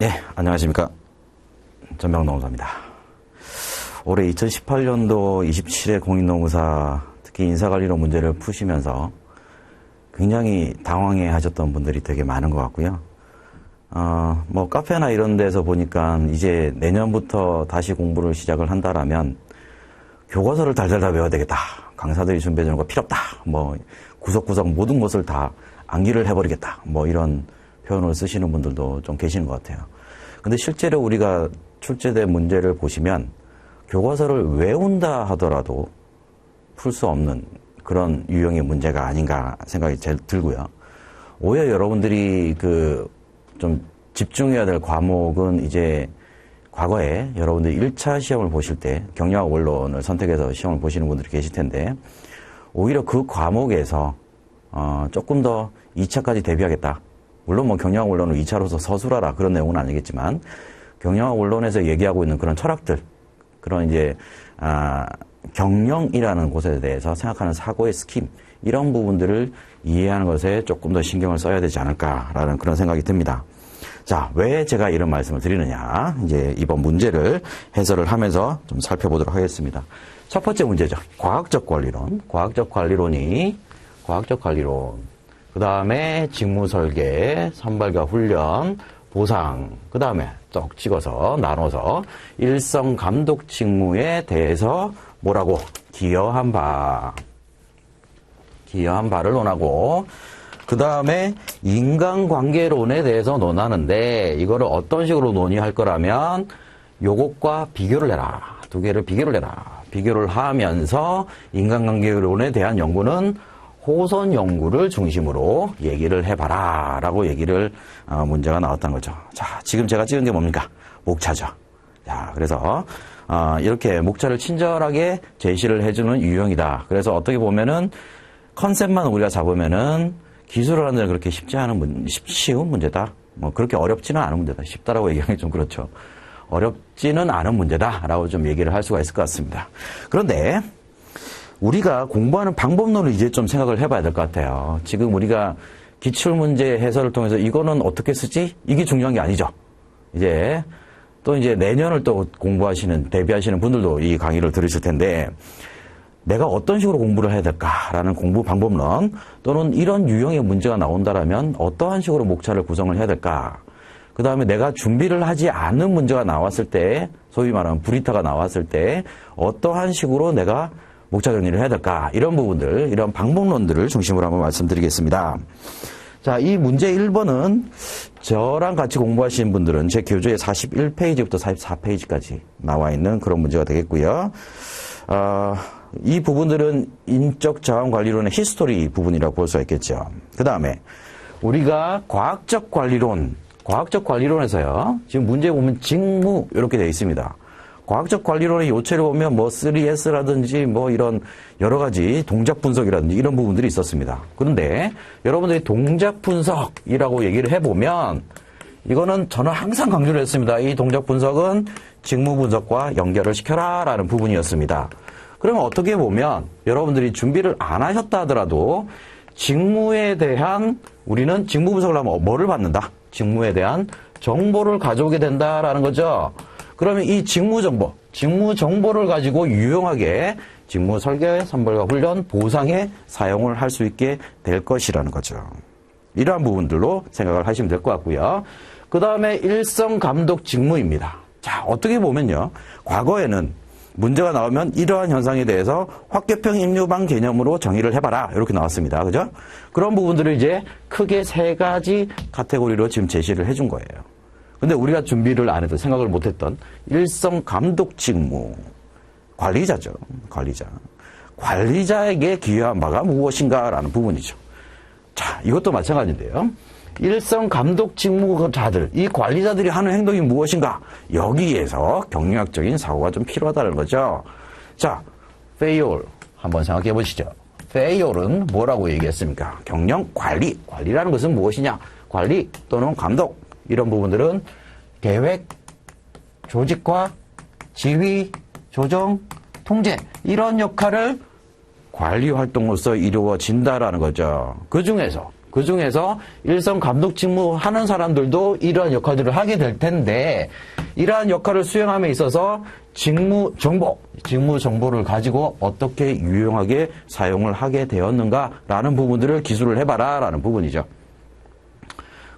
예, 안녕하십니까. 전명노무사입니다. 올해 2018년도 27회 공익노무사, 특히 인사관리로 문제를 푸시면서 굉장히 당황해 하셨던 분들이 되게 많은 것 같고요. 카페나 이런 데서 보니까 이제 내년부터 다시 공부를 시작을 한다라면 교과서를 달달 다 외워야 되겠다. 강사들이 준비해주는 거 필요 없다. 구석구석 모든 것을 다 암기를 해버리겠다. 이런 표현을 쓰시는 분들도 좀 계시는 것 같아요. 근데 실제로 우리가 출제된 문제를 보시면 교과서를 외운다 하더라도 풀 수 없는 그런 유형의 문제가 아닌가 생각이 제일 들고요. 오히려 여러분들이 좀 집중해야 될 과목은 이제 과거에 여러분들이 1차 시험을 보실 때 경영학 원론을 선택해서 시험을 보시는 분들이 계실 텐데 오히려 그 과목에서 조금 더 2차까지 대비하겠다. 물론 경영학 원론을 2차로서 서술하라 그런 내용은 아니겠지만 경영학 원론에서 얘기하고 있는 그런 철학들, 그런 이제 경영이라는 곳에 대해서 생각하는 사고의 스킴, 이런 부분들을 이해하는 것에 조금 더 신경을 써야 되지 않을까라는 그런 생각이 듭니다. 자, 왜 제가 이런 말씀을 드리느냐? 이제 이번 문제를 해설을 하면서 좀 살펴보도록 하겠습니다. 첫 번째 문제죠. 과학적 관리론. 과학적 관리론. 그 다음에 직무 설계, 선발과 훈련, 보상. 그 다음에 쭉 찍어서 나눠서 일성 감독 직무에 대해서 뭐라고? 기여한 바를 논하고, 그 다음에 인간관계론에 대해서 논하는데 이거를 어떤 식으로 논의할 거라면 요것과 비교를 해라. 두 개를 비교를 해라. 비교를 하면서 인간관계론에 대한 연구는 호선 연구를 중심으로 얘기를 해봐라 라고 얘기를 문제가 나왔다는 거죠. 자, 지금 제가 찍은 게 뭡니까? 목차죠. 자, 그래서 이렇게 목차를 친절하게 제시를 해주는 유형이다. 그래서 어떻게 보면은 컨셉만 우리가 잡으면은 기술을 하는 데는 그렇게 쉬운 문제다. 그렇게 어렵지는 않은 문제다. 쉽다라고 얘기하기 좀 그렇죠. 어렵지는 않은 문제다라고 좀 얘기를 할 수가 있을 것 같습니다. 그런데 우리가 공부하는 방법론을 이제 좀 생각을 해봐야 될 것 같아요. 지금 우리가 기출문제 해설을 통해서 이거는 어떻게 쓰지? 이게 중요한 게 아니죠. 이제 내년을 또 대비하시는 분들도 이 강의를 들으실 텐데 내가 어떤 식으로 공부를 해야 될까라는 공부 방법론 또는 이런 유형의 문제가 나온다라면 어떠한 식으로 목차를 구성을 해야 될까? 그 다음에 내가 준비를 하지 않은 문제가 나왔을 때 소위 말하는 브리타가 나왔을 때 어떠한 식으로 내가 목차 정리를 해야 될까? 이런 부분들, 이런 방법론들을 중심으로 한번 말씀드리겠습니다. 자, 이 문제 1번은 저랑 같이 공부하시는 분들은 제 교재에 41페이지부터 44페이지까지 나와 있는 그런 문제가 되겠고요. 이 부분들은 인적 자원 관리론의 히스토리 부분이라고 볼 수가 있겠죠. 그 다음에 우리가 과학적 관리론에서요. 지금 문제에 보면 직무 이렇게 되어 있습니다. 과학적 관리론의 요체를 보면 3S라든지 이런 여러 가지 동작 분석이라든지 이런 부분들이 있었습니다. 그런데 여러분들이 동작 분석이라고 얘기를 해보면 이거는 저는 항상 강조를 했습니다. 이 동작 분석은 직무 분석과 연결을 시켜라 라는 부분이었습니다. 그러면 어떻게 보면 여러분들이 준비를 안 하셨다 하더라도 직무에 대한 우리는 직무 분석을 하면 뭐를 받는다? 직무에 대한 정보를 가져오게 된다라는 거죠. 그러면 이 직무 정보를 가지고 유용하게 직무 설계, 선발과 훈련, 보상에 사용을 할 수 있게 될 것이라는 거죠. 이러한 부분들로 생각을 하시면 될 것 같고요. 그 다음에 일성 감독 직무입니다. 자, 어떻게 보면요. 과거에는 문제가 나오면 이러한 현상에 대해서 확계평 입류방 개념으로 정의를 해봐라. 이렇게 나왔습니다. 그죠? 그런 부분들을 이제 크게 3가지 카테고리로 지금 제시를 해준 거예요. 근데 우리가 준비를 안 해도 생각을 못 했던 일성 감독 직무. 관리자죠. 관리자에게 기여한 바가 무엇인가라는 부분이죠. 자, 이것도 마찬가지인데요. 일성 감독 직무자들, 이 관리자들이 하는 행동이 무엇인가? 여기에서 경영학적인 사고가 좀 필요하다는 거죠. 자, 페이올 한번 생각해 보시죠. 페이올은 뭐라고 얘기했습니까? 경영 관리. 관리라는 것은 무엇이냐? 관리 또는 감독. 이런 부분들은 계획, 조직화, 지휘, 조정, 통제. 이런 역할을 관리 활동으로서 이루어진다라는 거죠. 그 중에서 그 중에서 일선 감독 직무 하는 사람들도 이러한 역할들을 하게 될 텐데, 이러한 역할을 수행함에 있어서 직무 정보를 가지고 어떻게 유용하게 사용을 하게 되었는가라는 부분들을 기술을 해봐라 라는 부분이죠.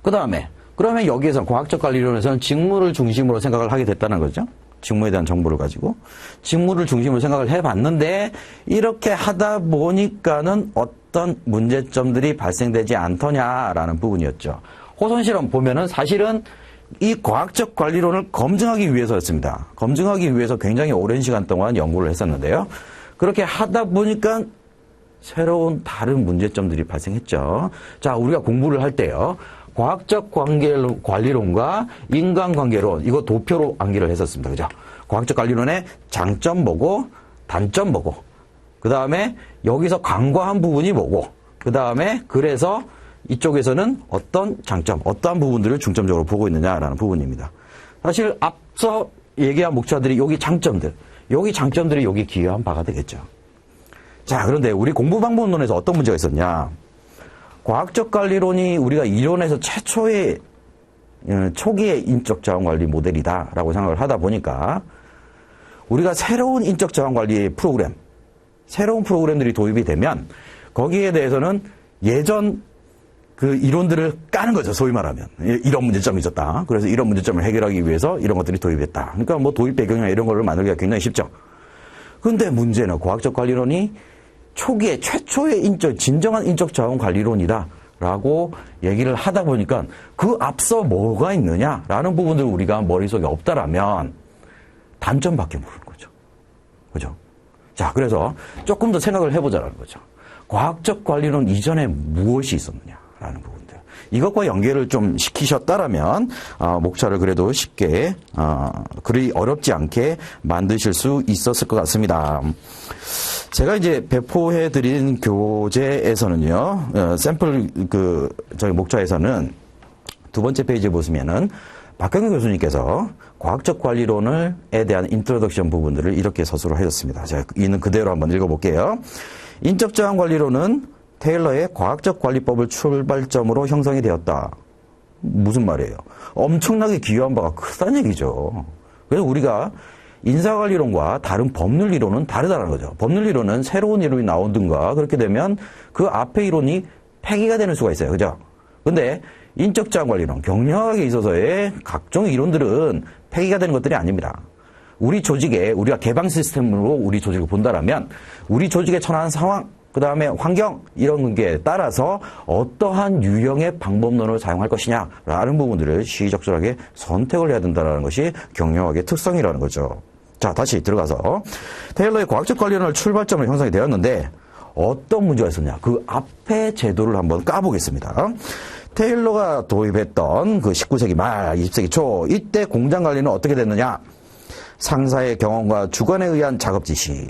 그 다음에 그러면 여기에서 과학적 관리론에서는 직무를 중심으로 생각을 하게 됐다는 거죠. 직무에 대한 정보를 가지고 직무를 중심으로 생각을 해봤는데, 이렇게 하다 보니까는 어떤 문제점들이 발생되지 않더냐라는 부분이었죠. 호선 실험 보면은 사실은 이 과학적 관리론을 검증하기 위해서였습니다. 검증하기 위해서 굉장히 오랜 시간 동안 연구를 했었는데요. 그렇게 하다 보니까 새로운 다른 문제점들이 발생했죠. 자, 우리가 공부를 할 때요, 과학적 관리론과 인간관계론, 이거 도표로 암기를 했었습니다. 그죠? 과학적 관리론의 장점 보고, 단점 보고, 그 다음에 여기서 간과한 부분이 뭐고, 그 다음에 그래서 이쪽에서는 어떤 장점, 어떠한 부분들을 중점적으로 보고 있느냐라는 부분입니다. 사실 앞서 얘기한 목차들이 여기 장점들이 여기 기여한 바가 되겠죠. 자, 그런데 우리 공부방법론에서 어떤 문제가 있었냐? 과학적 관리론이 우리가 이론에서 최초의 초기의 인적 자원 관리 모델이다라고 생각을 하다 보니까, 우리가 새로운 인적 자원 관리 프로그램, 새로운 프로그램들이 도입이 되면 거기에 대해서는 예전 그 이론들을 까는 거죠. 소위 말하면 이런 문제점이 있었다. 그래서 이런 문제점을 해결하기 위해서 이런 것들이 도입됐다. 그러니까 뭐 도입 배경이나 이런 거를 만들기가 굉장히 쉽죠. 그런데 문제는 과학적 관리론이 초기에 최초의 진정한 인적 자원 관리론이다라고 얘기를 하다 보니까 그 앞서 뭐가 있느냐라는 부분들 우리가 머릿속에 없다라면 단점밖에 모르는 거죠. 그죠? 자, 그래서 조금 더 생각을 해보자라는 거죠. 과학적 관리론 이전에 무엇이 있었느냐라는 부분들. 이것과 연계를 좀 시키셨다라면 목차를 그래도 쉽게 그리 어렵지 않게 만드실 수 있었을 것 같습니다. 제가 이제 배포해드린 교재에서는요, 샘플 저희 목차에서는 두 번째 페이지에 보시면은 박경규 교수님께서 과학적 관리론에 대한 인트로덕션 부분들을 이렇게 서술을 하셨습니다. 제가 있는 그대로 한번 읽어볼게요. 인적 자원 관리론은 테일러의 과학적 관리법을 출발점으로 형성이 되었다. 무슨 말이에요? 엄청나게 기여한 바가 크다는 얘기죠. 그래서 우리가 인사관리론과 다른 법률이론은 다르다는 거죠. 법률이론은 새로운 이론이 나오든가 그렇게 되면 그 앞에 이론이 폐기가 되는 수가 있어요. 그죠? 근데 인적자원관리론, 경영학에 있어서의 각종 이론들은 폐기가 되는 것들이 아닙니다. 우리 조직에, 우리가 개방 시스템으로 우리 조직을 본다라면 우리 조직에 처한 상황, 그 다음에 환경, 이런 게 따라서 어떠한 유형의 방법론을 사용할 것이냐라는 부분들을 시의적절하게 선택을 해야 된다는 것이 경영학의 특성이라는 거죠. 자, 다시 들어가서 테일러의 과학적 관리론을 출발점으로 형성이 되었는데 어떤 문제가 있었냐? 그 앞에 제도를 한번 까보겠습니다. 테일러가 도입했던 그 19세기 말, 20세기 초, 이때 공장 관리는 어떻게 됐느냐? 상사의 경험과 주관에 의한 작업 지시.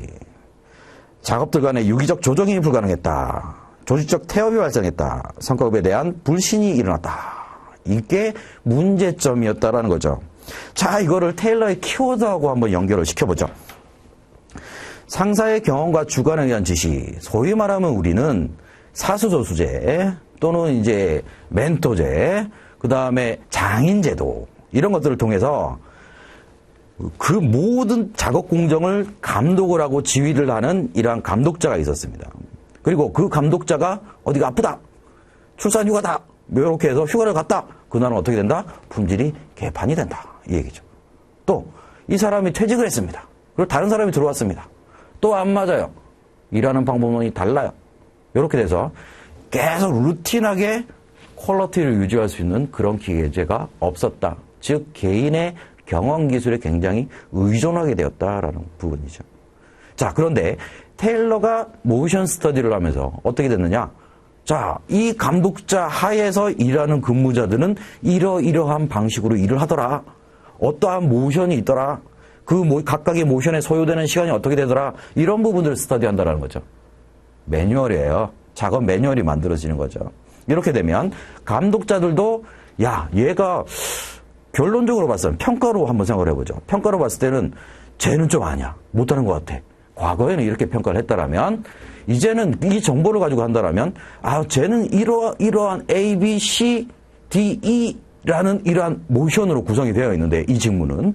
작업들 간의 유기적 조정이 불가능했다. 조직적 태업이 발생했다. 성과급에 대한 불신이 일어났다. 이게 문제점이었다라는 거죠. 자, 이거를 테일러의 키워드하고 한번 연결을 시켜보죠. 상사의 경험과 주관에 의한 지시. 소위 말하면 우리는 사수조수제 또는 이제 멘토제, 그 다음에 장인제도 이런 것들을 통해서 그 모든 작업 공정을 감독을 하고 지휘를 하는 이러한 감독자가 있었습니다. 그리고 그 감독자가 어디가 아프다, 출산 휴가다, 이렇게 해서 휴가를 갔다. 그날은 어떻게 된다? 품질이 개판이 된다. 이 얘기죠. 또 이 사람이 퇴직을 했습니다. 그리고 다른 사람이 들어왔습니다. 또 안 맞아요. 일하는 방법론이 달라요. 이렇게 돼서 계속 루틴하게 퀄리티를 유지할 수 있는 그런 기계제가 없었다. 즉 개인의 경험 기술에 굉장히 의존하게 되었다라는 부분이죠. 자, 그런데 테일러가 모션 스터디를 하면서 어떻게 됐느냐? 자, 이 감독자 하에서 일하는 근무자들은 이러이러한 방식으로 일을 하더라. 어떠한 모션이 있더라. 그 각각의 모션에 소요되는 시간이 어떻게 되더라. 이런 부분들을 스터디한다는 거죠. 매뉴얼이에요. 작업 매뉴얼이 만들어지는 거죠. 이렇게 되면 감독자들도 야, 얘가 결론적으로 봤을 때는 평가로 한번 생각을 해보죠. 평가로 봤을 때는 쟤는 좀 아니야. 못하는 것 같아. 과거에는 이렇게 평가를 했다라면 이제는 이 정보를 가지고 한다라면, 쟤는 이러한 A, B, C, D, E라는 이러한 모션으로 구성이 되어 있는데, 이 직무는.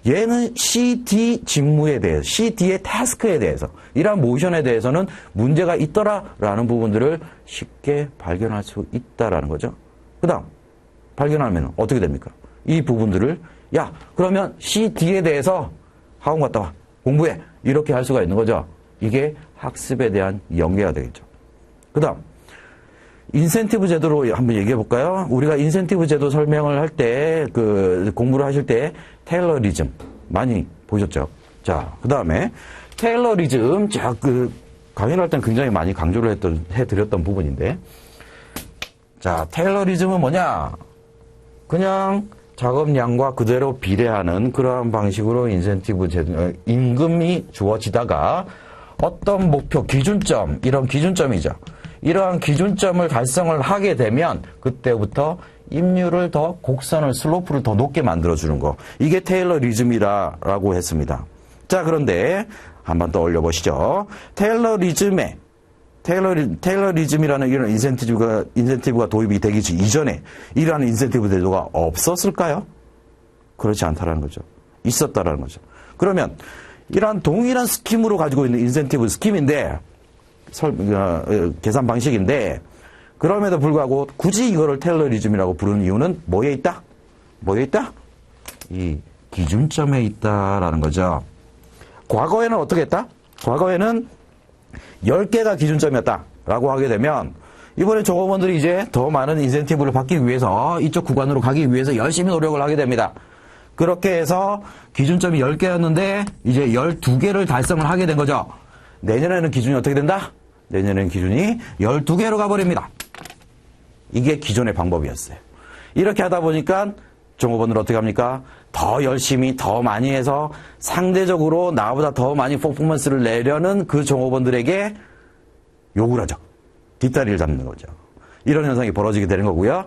얘는 C, D 직무에 대해서, C, D의 태스크에 대해서, 이러한 모션에 대해서는 문제가 있더라라는 부분들을 쉽게 발견할 수 있다라는 거죠. 그 다음, 발견하면 어떻게 됩니까? 이 부분들을, 그러면 C, D에 대해서 학원 갔다 와. 공부해. 이렇게 할 수가 있는 거죠. 이게 학습에 대한 연계가 되겠죠. 그 다음, 인센티브 제도로 한번 얘기해 볼까요? 우리가 인센티브 제도 설명을 할 때, 공부를 하실 때, 테일러리즘 많이 보셨죠? 자, 그 다음에, 테일러리즘, 강의를 할 때는 굉장히 많이 강조를 해드렸던 부분인데, 자, 테일러리즘은 뭐냐? 그냥 작업량과 그대로 비례하는 그러한 방식으로 인센티브 제도, 임금이 주어지다가, 어떤 목표, 기준점, 이런 기준점이죠. 이러한 기준점을 달성을 하게 되면 그때부터 임률을 더 곡선을 슬로프를 더 높게 만들어주는 거. 이게 테일러리즘이라고 했습니다. 자, 그런데 한번 떠올려 보시죠. 테일러리즘이라는 이런 인센티브가 도입이 되기 이전에 이러한 인센티브 제도가 없었을까요? 그렇지 않다라는 거죠. 있었다라는 거죠. 그러면 이러한 동일한 스킴으로 가지고 있는 인센티브 스킴인데 계산 방식인데 그럼에도 불구하고 굳이 이거를 테일러리즘이라고 부르는 이유는 뭐에 있다? 뭐에 있다? 이 기준점에 있다라는 거죠. 과거에는 어떻게 했다? 과거에는 10개가 기준점이었다라고 하게 되면 이번에 종업원들이 이제 더 많은 인센티브를 받기 위해서 이쪽 구간으로 가기 위해서 열심히 노력을 하게 됩니다. 그렇게 해서 기준점이 10개였는데 이제 12개를 달성을 하게 된 거죠. 내년에는 기준이 어떻게 된다? 내년에는 기준이 12개로 가버립니다. 이게 기존의 방법이었어요. 이렇게 하다 보니까 종업원들 어떻게 합니까? 더 열심히 더 많이 해서 상대적으로 나보다 더 많이 퍼포먼스를 내려는 그 종업원들에게 욕을 하죠. 뒷다리를 잡는 거죠. 이런 현상이 벌어지게 되는 거고요.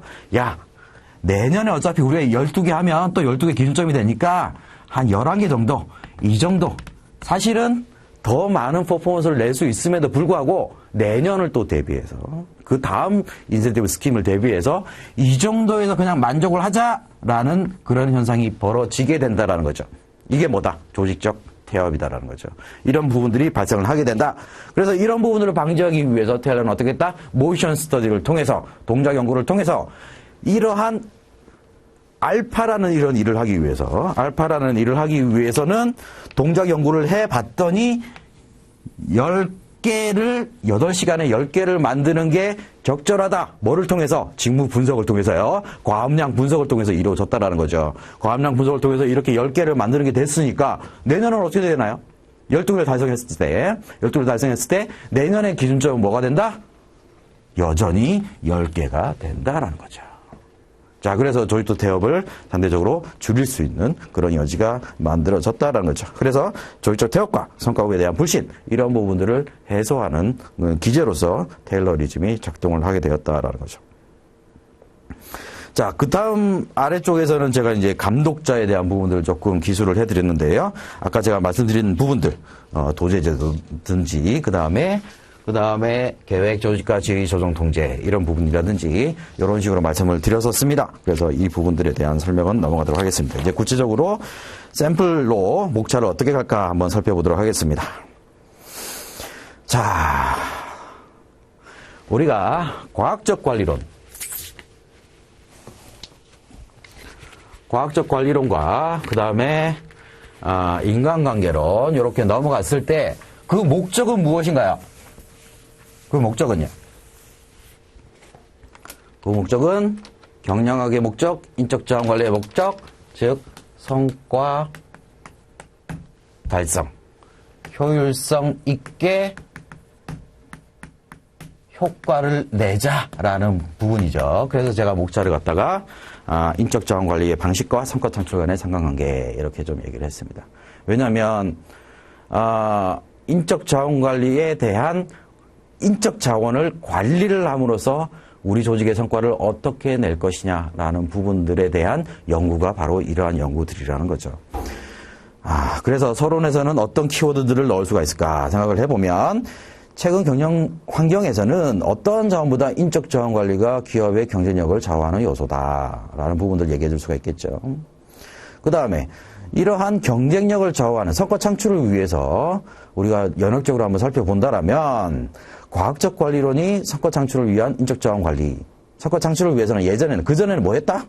내년에 어차피 우리가 12개 하면 또 12개 기준점이 되니까 한 11개 정도, 이 정도. 사실은 더 많은 퍼포먼스를 낼 수 있음에도 불구하고 내년을 또 대비해서 그 다음 인센티브 스킴을 대비해서 이 정도에서 그냥 만족을 하자라는 그런 현상이 벌어지게 된다라는 거죠. 이게 뭐다? 조직적 태업이다라는 거죠. 이런 부분들이 발생을 하게 된다. 그래서 이런 부분들을 방지하기 위해서 테일러는 어떻게 했다? 모션 스터디를 통해서 동작 연구를 통해서 이러한 알파라는 이런 일을 하기 위해서는 동작 연구를 해봤더니 10개를 8시간에 10개를 만드는 게 적절하다. 뭐를 통해서? 직무 분석을 통해서요. 과업량 분석을 통해서 이루어졌다라는 거죠. 과업량 분석을 통해서 이렇게 10개를 만드는 게 됐으니까 내년은 어떻게 되나요? 12개를 달성했을 때 내년의 기준점은 뭐가 된다? 여전히 10개가 된다라는 거죠. 자, 그래서 조직도 태업을 상대적으로 줄일 수 있는 그런 여지가 만들어졌다라는 거죠. 그래서 조직적 태업과 성과급에 대한 불신, 이런 부분들을 해소하는 기제로서 테일러리즘이 작동을 하게 되었다라는 거죠. 자, 그 다음 아래쪽에서는 제가 이제 감독자에 대한 부분들을 조금 기술을 해드렸는데요. 아까 제가 말씀드린 부분들, 도제제도든지, 그 다음에 계획, 조직과 지휘, 조정, 통제 이런 부분이라든지 이런 식으로 말씀을 드렸었습니다. 그래서 이 부분들에 대한 설명은 넘어가도록 하겠습니다. 이제 구체적으로 샘플로 목차를 어떻게 갈까 한번 살펴보도록 하겠습니다. 자, 우리가 과학적 관리론과 그 다음에 인간관계론 이렇게 넘어갔을 때 그 목적은 무엇인가요? 그 목적은요? 그 목적은 경량학의 목적, 인적 자원 관리의 목적, 즉 성과 달성, 효율성 있게 효과를 내자라는 부분이죠. 그래서 제가 목차를 갖다가 인적 자원 관리의 방식과 성과 창출 간의 상관관계 이렇게 좀 얘기를 했습니다. 왜냐하면 인적 자원 관리에 대한 인적 자원을 관리를 함으로써 우리 조직의 성과를 어떻게 낼 것이냐라는 부분들에 대한 연구가 바로 이러한 연구들이라는 거죠. 그래서 서론에서는 어떤 키워드들을 넣을 수가 있을까 생각을 해보면 최근 경영 환경에서는 어떤 자원보다 인적 자원 관리가 기업의 경쟁력을 좌우하는 요소다라는 부분들 얘기해 줄 수가 있겠죠. 그 다음에 이러한 경쟁력을 좌우하는 성과 창출을 위해서 우리가 연역적으로 한번 살펴본다라면 과학적 관리론이 성과 창출을 위한 인적 자원 관리. 성과 창출을 위해서는 예전에는, 그전에는 뭐 했다?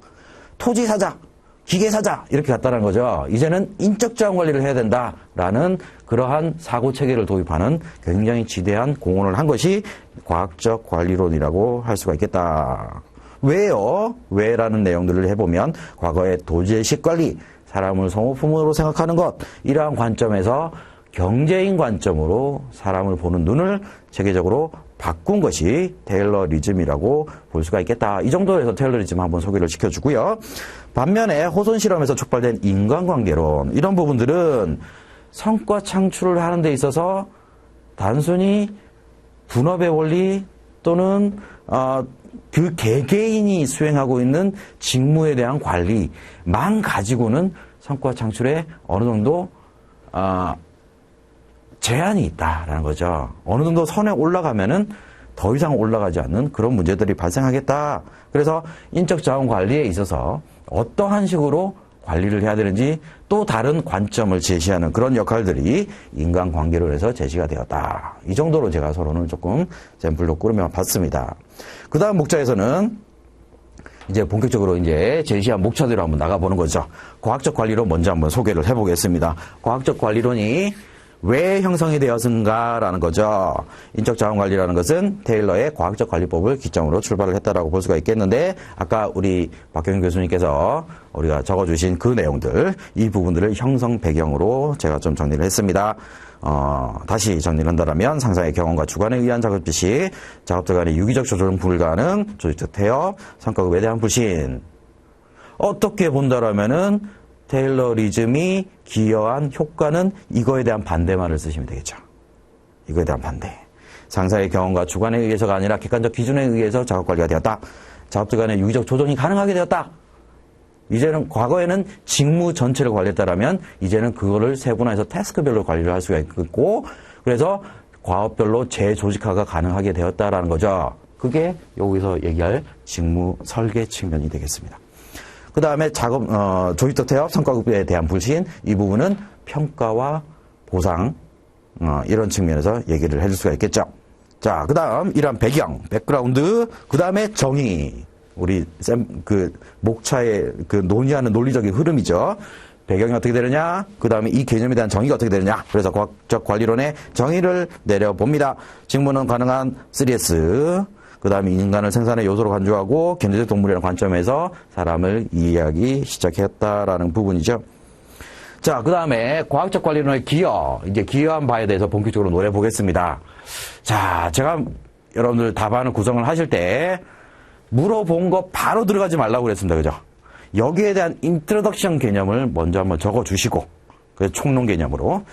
토지 사자, 기계 사자 이렇게 갔다는 거죠. 이제는 인적 자원 관리를 해야 된다라는 그러한 사고 체계를 도입하는 굉장히 지대한 공헌을 한 것이 과학적 관리론이라고 할 수가 있겠다. 왜요? 왜라는 내용들을 해보면 과거의 도제식 관리, 사람을 소모품으로 생각하는 것, 이러한 관점에서 경제인 관점으로 사람을 보는 눈을 체계적으로 바꾼 것이 테일러리즘이라고 볼 수가 있겠다. 이 정도에서 테일러리즘 한번 소개를 시켜주고요. 반면에 호손 실험에서 촉발된 인간관계론, 이런 부분들은 성과 창출을 하는 데 있어서 단순히 분업의 원리 또는 그 개개인이 수행하고 있는 직무에 대한 관리만 가지고는 성과 창출에 어느 정도 제한이 있다라는 거죠. 어느 정도 선에 올라가면은 더 이상 올라가지 않는 그런 문제들이 발생하겠다. 그래서 인적 자원 관리에 있어서 어떠한 식으로 관리를 해야 되는지 또 다른 관점을 제시하는 그런 역할들이 인간관계로 해서 제시가 되었다. 이 정도로 제가 서론을 조금 샘플로 꾸며 봤습니다. 그 다음 목차에서는 이제 본격적으로 이제 제시한 목차대로 한번 나가보는 거죠. 과학적 관리론 먼저 한번 소개를 해보겠습니다. 과학적 관리론이 왜 형성이 되었는가라는 거죠. 인적 자원 관리라는 것은 테일러의 과학적 관리법을 기점으로 출발을 했다라고 볼 수가 있겠는데, 아까 우리 박경인 교수님께서 우리가 적어주신 그 내용들, 이 부분들을 형성 배경으로 제가 좀 정리를 했습니다. 다시 정리를 한다면 상사의 경험과 주관에 의한 작업 지시, 작업자 간의 유기적 조정 불가능, 조직적 태업, 성과급에 대한 불신. 어떻게 본다라면은 테일러리즘이 기여한 효과는 이거에 대한 반대말을 쓰시면 되겠죠. 이거에 대한 반대. 상사의 경험과 주관에 의해서가 아니라 객관적 기준에 의해서 작업관리가 되었다. 작업자 간의 유기적 조정이 가능하게 되었다. 이제는 과거에는 직무 전체를 관리했다라면 이제는 그거를 세분화해서 태스크별로 관리를 할 수가 있고, 그래서 과업별로 재조직화가 가능하게 되었다라는 거죠. 그게 여기서 얘기할 직무 설계 측면이 되겠습니다. 그 다음에 조직적 태업, 성과급에 대한 불신, 이 부분은 평가와 보상, 이런 측면에서 얘기를 해줄 수가 있겠죠. 자, 그 다음, 이러한 배경, 백그라운드, 그 다음에 정의. 우리 목차의 논의하는 논리적인 흐름이죠. 배경이 어떻게 되느냐, 그 다음에 이 개념에 대한 정의가 어떻게 되느냐. 그래서 과학적 관리론의 정의를 내려봅니다. 직무는 가능한 3S, 그 다음에 인간을 생산의 요소로 간주하고 견제적 동물이라는 관점에서 사람을 이해하기 시작했다라는 부분이죠. 자, 그 다음에 과학적 관리론의 기여, 이제 기여한 바에 대해서 본격적으로 노려보겠습니다. 자, 제가 여러분들 답안을 구성을 하실 때 물어본 거 바로 들어가지 말라고 그랬습니다. 그죠? 여기에 대한 인트로덕션 개념을 먼저 한번 적어주시고, 그래서 총론 개념으로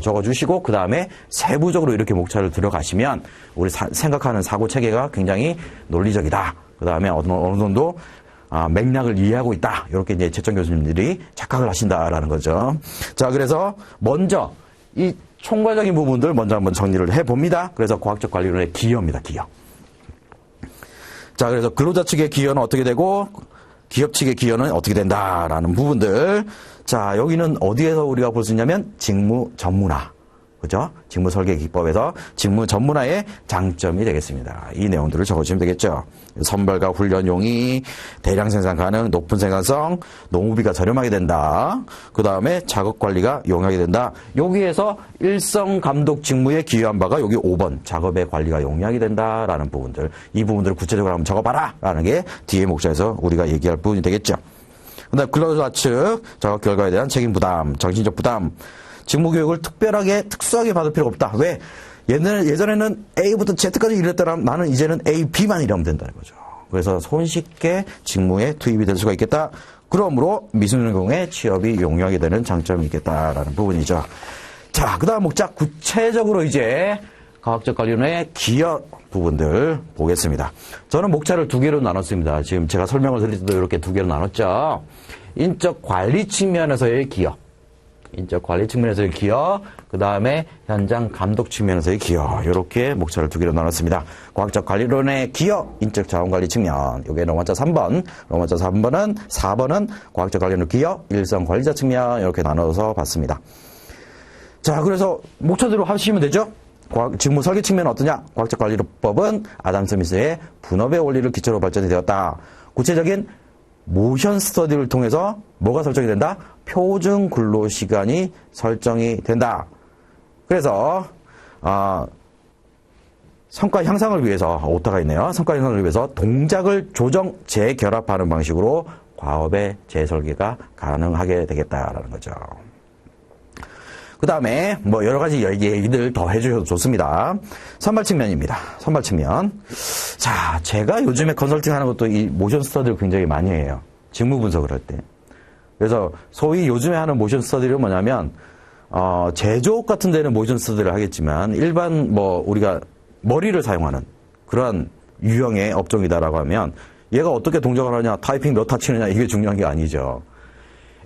적어주시고, 그 다음에 세부적으로 이렇게 목차를 들어가시면 우리 생각하는 사고 체계가 굉장히 논리적이다. 그 다음에 어느 정도 맥락을 이해하고 있다. 이렇게 이제 채점 교수님들이 착각을 하신다라는 거죠. 자, 그래서 먼저 이 총괄적인 부분들 먼저 한번 정리를 해봅니다. 그래서 과학적 관리론의 기여입니다. 기여. 자, 그래서 근로자 측의 기여는 어떻게 되고 기업 측의 기여는 어떻게 된다라는 부분들. 자, 여기는 어디에서 우리가 볼 수 있냐면 직무 전문화. 그죠? 직무 설계 기법에서 직무 전문화의 장점이 되겠습니다. 이 내용들을 적어주시면 되겠죠. 선발과 훈련 용이, 대량 생산 가능, 높은 생산성, 농우비가 저렴하게 된다. 그 다음에 작업 관리가 용이하게 된다. 여기에서 일성 감독 직무에 기여한 바가 여기 5번 작업의 관리가 용이하게 된다라는 부분들. 이 부분들을 구체적으로 한번 적어봐라 라는 게 뒤에 목차에서 우리가 얘기할 부분이 되겠죠. 그 다음에 근로자 측 작업 결과에 대한 책임 부담, 정신적 부담. 직무교육을 특수하게 받을 필요가 없다. 왜? 예전에는 A부터 Z까지 일했더라면 나는 이제는 A, B만 일하면 된다는 거죠. 그래서 손쉽게 직무에 투입이 될 수가 있겠다. 그러므로 미순경의 취업이 용이하게 되는 장점이 있겠다라는 부분이죠. 자, 그 다음 목차 구체적으로 이제 과학적 관리론의 기여 부분들 보겠습니다. 저는 목차를 두 개로 나눴습니다. 지금 제가 설명을 드릴 때도 이렇게 두 개로 나눴죠. 인적 관리 측면에서의 기여. 인적 관리 측면에서의 기여, 그 다음에 현장 감독 측면에서의 기여. 이렇게 목차를 두 개로 나눴습니다. 과학적 관리론의 기여, 인적 자원 관리 측면. 요게 로마자 3번. 로마자 3번은 4번은 과학적 관리론 기여, 일선 관리자 측면. 이렇게 나눠서 봤습니다. 자, 그래서 목차대로 하시면 되죠? 직무 설계 측면은 어떠냐? 과학적 관리법은 아담 스미스의 분업의 원리를 기초로 발전이 되었다. 구체적인 모션 스터디를 통해서 뭐가 설정이 된다? 표준 근로시간이 설정이 된다. 그래서 성과 향상을 위해서 오타가 있네요. 성과 향상을 위해서 동작을 조정 재결합하는 방식으로 과업의 재설계가 가능하게 되겠다라는 거죠. 그 다음에 뭐 여러 가지 얘기들 더 해주셔도 좋습니다. 선발 측면입니다. 선발 측면. 자, 제가 요즘에 컨설팅 하는 것도 이 모션 스터디를 굉장히 많이 해요. 직무 분석을 할 때. 그래서 소위 요즘에 하는 모션 스터디는 뭐냐면 제조업 같은 데는 모션 스터디를 하겠지만 일반 뭐 우리가 머리를 사용하는 그러한 유형의 업종이다라고 하면 얘가 어떻게 동작을 하냐, 타이핑 몇 타 치느냐 이게 중요한 게 아니죠.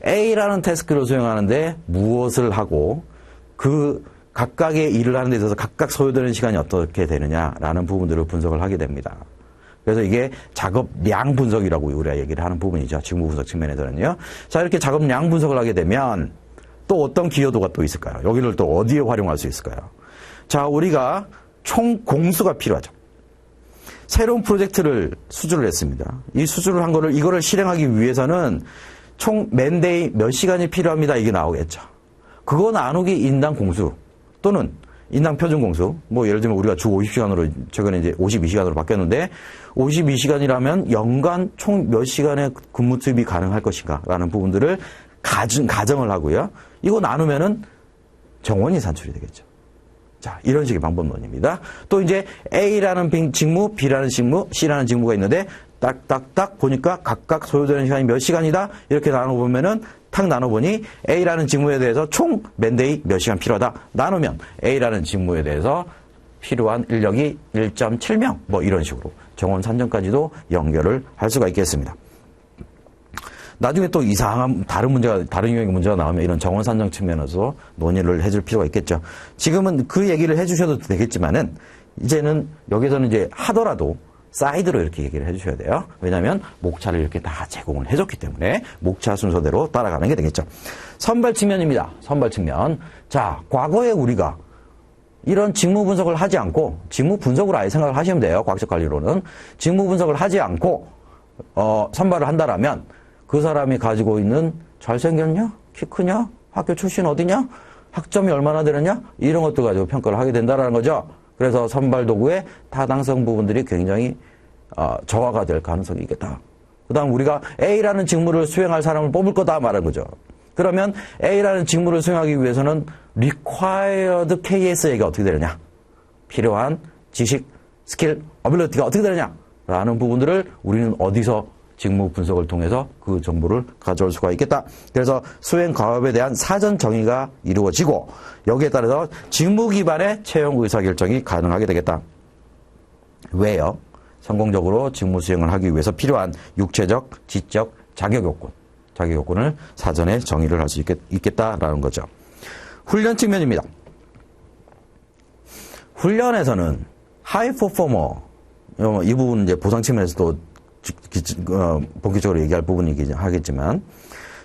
A라는 태스크를 수행하는데 무엇을 하고 그 각각의 일을 하는 데 있어서 각각 소요되는 시간이 어떻게 되느냐라는 부분들을 분석을 하게 됩니다. 그래서 이게 작업량 분석이라고 우리가 얘기를 하는 부분이죠. 직무 분석 측면에서는요. 자, 이렇게 작업량 분석을 하게 되면 또 어떤 기여도가 또 있을까요? 여기를 또 어디에 활용할 수 있을까요? 자, 우리가 총 공수가 필요하죠. 새로운 프로젝트를 수주를 했습니다. 이 수주를 한 거를 이거를 실행하기 위해서는 총 맨데이 몇 시간이 필요합니다. 이게 나오겠죠. 그거 나누기 인당 공수 또는 인당 표준 공수. 뭐 예를 들면 우리가 주 50시간으로 최근에 이제 52시간으로 바뀌었는데 52시간이라면 연간 총 몇 시간의 근무 투입이 가능할 것인가라는 부분들을 가정을 하고요. 이거 나누면은 정원이 산출이 되겠죠. 자, 이런 식의 방법론입니다. 또 이제 A라는 직무, B라는 직무, C라는 직무가 있는데 딱딱딱 보니까 각각 소요되는 시간이 몇 시간이다? 이렇게 나눠보면은 탁 나눠보니 A라는 직무에 대해서 총 맨데이 몇 시간 필요하다. 나누면 A라는 직무에 대해서 필요한 인력이 1.7명 뭐 이런 식으로 정원 산정까지도 연결을 할 수가 있겠습니다. 나중에 또 이상한 다른 유형의 문제가 나오면 이런 정원 산정 측면에서 논의를 해줄 필요가 있겠죠. 지금은 그 얘기를 해주셔도 되겠지만은 이제는 여기서는 이제 하더라도 사이드로 이렇게 얘기를 해주셔야 돼요. 왜냐하면 목차를 이렇게 다 제공을 해줬기 때문에 목차 순서대로 따라가는 게 되겠죠. 선발 측면입니다. 선발 측면. 자, 과거에 우리가 이런 직무 분석을 하지 않고 직무 분석으로 아예 생각을 하시면 돼요. 과학적 관리로는 직무 분석을 하지 않고 선발을 한다라면 그 사람이 가지고 있는 잘생겼냐? 키 크냐? 학교 출신 어디냐? 학점이 얼마나 되느냐? 이런 것들 가지고 평가를 하게 된다는 거죠. 그래서 선발 도구의 타당성 부분들이 굉장히 저하가 될 가능성이 있겠다. 그 다음 우리가 A라는 직무를 수행할 사람을 뽑을 거다 말하는 거죠. 그러면 A라는 직무를 수행하기 위해서는 required KS에게 어떻게 되느냐? 필요한 지식, 스킬, 어빌리티가 어떻게 되느냐? 라는 부분들을 우리는 어디서 직무 분석을 통해서 그 정보를 가져올 수가 있겠다. 그래서 수행 과업에 대한 사전 정의가 이루어지고 여기에 따라서 직무 기반의 채용 의사결정이 가능하게 되겠다. 왜요? 성공적으로 직무 수행을 하기 위해서 필요한 육체적, 지적, 자격 요건을 사전에 정의를 할 수 있겠다라는 거죠. 훈련 측면입니다. 훈련에서는 하이 퍼포머 이 부분은 이제 보상 측면에서도 본격적으로 얘기할 부분이긴 하겠지만,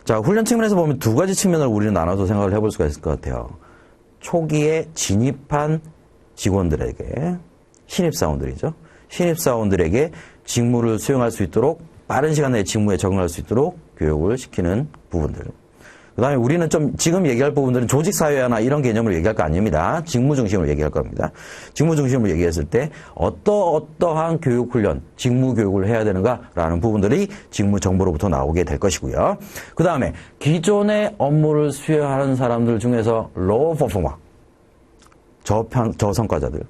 자, 훈련 측면에서 보면 두 가지 측면을 우리는 나눠서 생각을 해볼 수가 있을 것 같아요. 초기에 진입한 직원들에게, 신입사원들이죠. 신입사원들에게 직무를 수행할 수 있도록 빠른 시간 내에 직무에 적응할 수 있도록 교육을 시키는 부분들. 그 다음에 우리는 좀 지금 얘기할 부분들은 조직사회화나 이런 개념으로 얘기할 거 아닙니다. 직무 중심으로 얘기할 겁니다. 직무 중심으로 얘기했을 때 어떠한 교육훈련, 직무 교육을 해야 되는가라는 부분들이 직무 정보로부터 나오게 될 것이고요. 그 다음에 기존의 업무를 수행하는 사람들 중에서 로우 퍼포머, 저성과자들,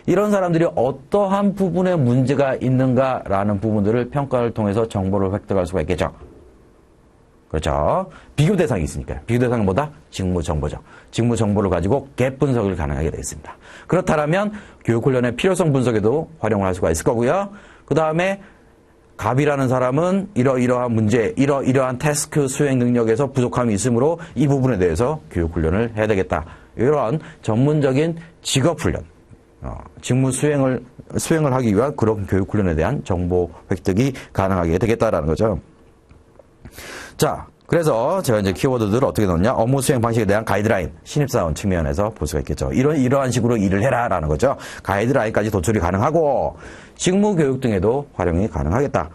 이런 사람들이 어떠한 부분에 문제가 있는가라는 부분들을 평가를 통해서 정보를 획득할 수가 있겠죠. 그렇죠. 비교 대상이 있으니까요. 비교 대상은 뭐다? 직무 정보죠. 직무 정보를 가지고 갭 분석을 가능하게 되어 있습니다. 그렇다면 교육훈련의 필요성 분석에도 활용을 할 수가 있을 거고요. 그 다음에 갑이라는 사람은 이러이러한 문제, 이러이러한 태스크 수행 능력에서 부족함이 있으므로 이 부분에 대해서 교육 훈련을 해야 되겠다. 이런 전문적인 직업 훈련, 직무 수행을 하기 위한 그런 교육 훈련에 대한 정보 획득이 가능하게 되겠다라는 거죠. 자, 그래서 제가 이제 키워드들을 어떻게 넣냐? 업무 수행 방식에 대한 가이드라인, 신입사원 측면에서 볼 수가 있겠죠. 이러한 식으로 일을 해라라는 거죠. 가이드라인까지 도출이 가능하고 직무 교육 등에도 활용이 가능하겠다.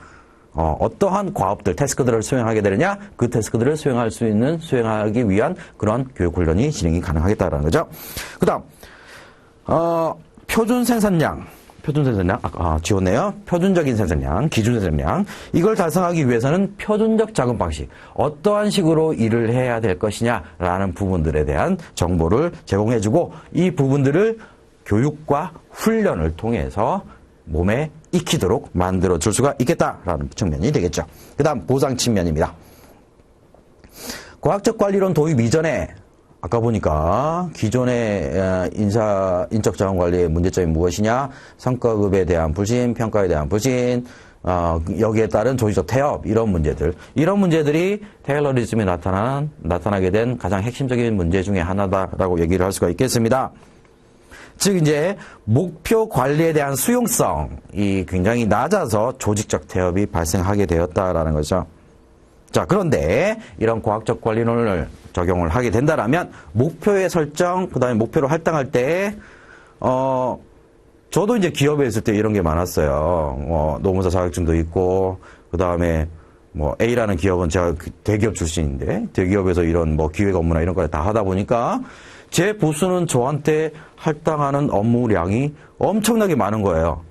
어떠한 과업들, 태스크들을 수행하게 되느냐? 그 태스크들을 수행하기 위한 그런 교육 훈련이 진행이 가능하겠다라는 거죠. 그다음 표준 생산량, 지웠네요. 표준적인 생산량, 기준 생산량. 이걸 달성하기 위해서는 표준적 작업 방식, 어떠한 식으로 일을 해야 될 것이냐라는 부분들에 대한 정보를 제공해주고 이 부분들을 교육과 훈련을 통해서 몸에 익히도록 만들어줄 수가 있겠다라는 측면이 되겠죠. 그 다음 보상 측면입니다. 과학적 관리론 도입 이전에 아까 보니까 기존의 인적 자원 관리의 문제점이 무엇이냐? 성과급에 대한 불신, 평가에 대한 불신, 여기에 따른 조직적 태업, 이런 문제들이 테일러리즘에 나타나게 된 가장 핵심적인 문제 중에 하나다라고 얘기를 할 수가 있겠습니다. 즉 이제 목표 관리에 대한 수용성이 굉장히 낮아서 조직적 태업이 발생하게 되었다라는 거죠. 자, 그런데 이런 과학적 관리론을 적용을 하게 된다라면 목표의 설정, 그다음에 목표로 할당할 때 저도 이제 기업에 있을 때 이런 게 많았어요. 노무사 자격증도 있고 그다음에 뭐 A라는 기업은 제가 대기업 출신인데 대기업에서 이런 뭐 기획 업무나 이런 걸 다 하다 보니까 제 보스는 저한테 할당하는 업무량이 엄청나게 많은 거예요.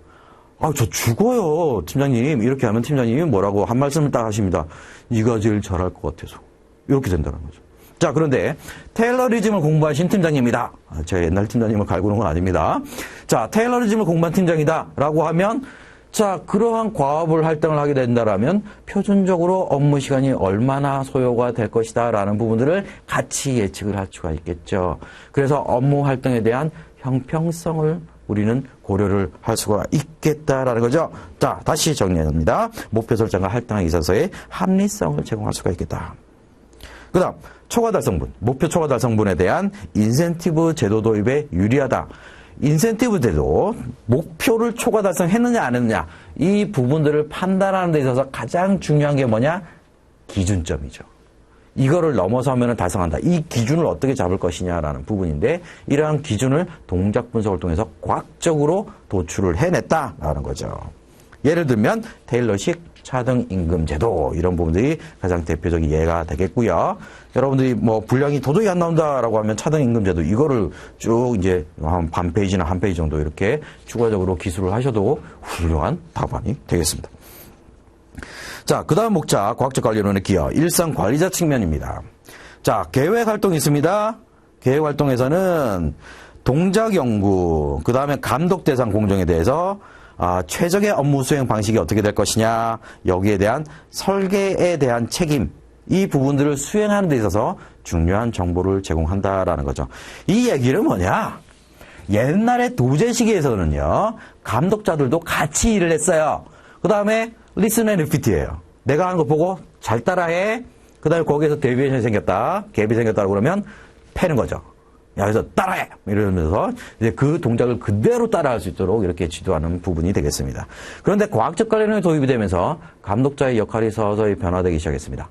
저 죽어요, 팀장님. 이렇게 하면 팀장님이 뭐라고 한 말씀을 딱 하십니다. 네가 제일 잘할 것 같아서. 이렇게 된다는 거죠. 자, 그런데 테일러리즘을 공부하신 팀장님이다. 제가 옛날 팀장님을 갈구는 건 아닙니다. 자, 테일러리즘을 공부한 팀장이다라고 하면 자, 그러한 과업을 할당을 하게 된다라면 표준적으로 업무 시간이 얼마나 소요가 될 것이다 라는 부분들을 같이 예측을 할 수가 있겠죠. 그래서 업무 활동에 대한 형평성을 우리는 고려를 할 수가 있겠다라는 거죠. 자, 다시 정리합니다. 목표 설정과 할당에 있어서의 합리성을 제공할 수가 있겠다. 그 다음 초과 달성분, 목표 초과 달성분에 대한 인센티브 제도 도입에 유리하다. 인센티브 제도, 목표를 초과 달성했느냐 안 했느냐, 이 부분들을 판단하는 데 있어서 가장 중요한 게 뭐냐? 기준점이죠. 이거를 넘어서면 달성한다. 이 기준을 어떻게 잡을 것이냐라는 부분인데 이러한 기준을 동작 분석을 통해서 과학적으로 도출을 해냈다라는 거죠. 예를 들면 테일러식 차등 임금 제도, 이런 부분들이 가장 대표적인 예가 되겠고요. 여러분들이 뭐 분량이 도저히 안 나온다라고 하면 차등 임금 제도 이거를 쭉 이제 한 반 페이지나 한 페이지 정도 이렇게 추가적으로 기술을 하셔도 훌륭한 답안이 되겠습니다. 자, 그 다음 목차 과학적 관리론의 기여, 일상 관리자 측면입니다. 자, 계획 활동이 있습니다. 계획 활동에서는 동작 연구, 그 다음에 감독 대상 공정에 대해서 최적의 업무 수행 방식이 어떻게 될 것이냐, 여기에 대한 설계에 대한 책임, 이 부분들을 수행하는 데 있어서 중요한 정보를 제공한다라는 거죠. 이 얘기는 뭐냐? 옛날에 도제시기에서는요, 감독자들도 같이 일을 했어요. 그 다음에 listen and repeat예요. 내가 하는 거 보고 잘 따라해. 그 다음에 거기에서 데비에이션이 생겼다, 갭이 생겼다고 그러면 패는 거죠. 야, 그래서 따라해! 이러면서 이제 그 동작을 그대로 따라할 수 있도록 이렇게 지도하는 부분이 되겠습니다. 그런데 과학적 관리론이 도입이 되면서 감독자의 역할이 서서히 변화되기 시작했습니다.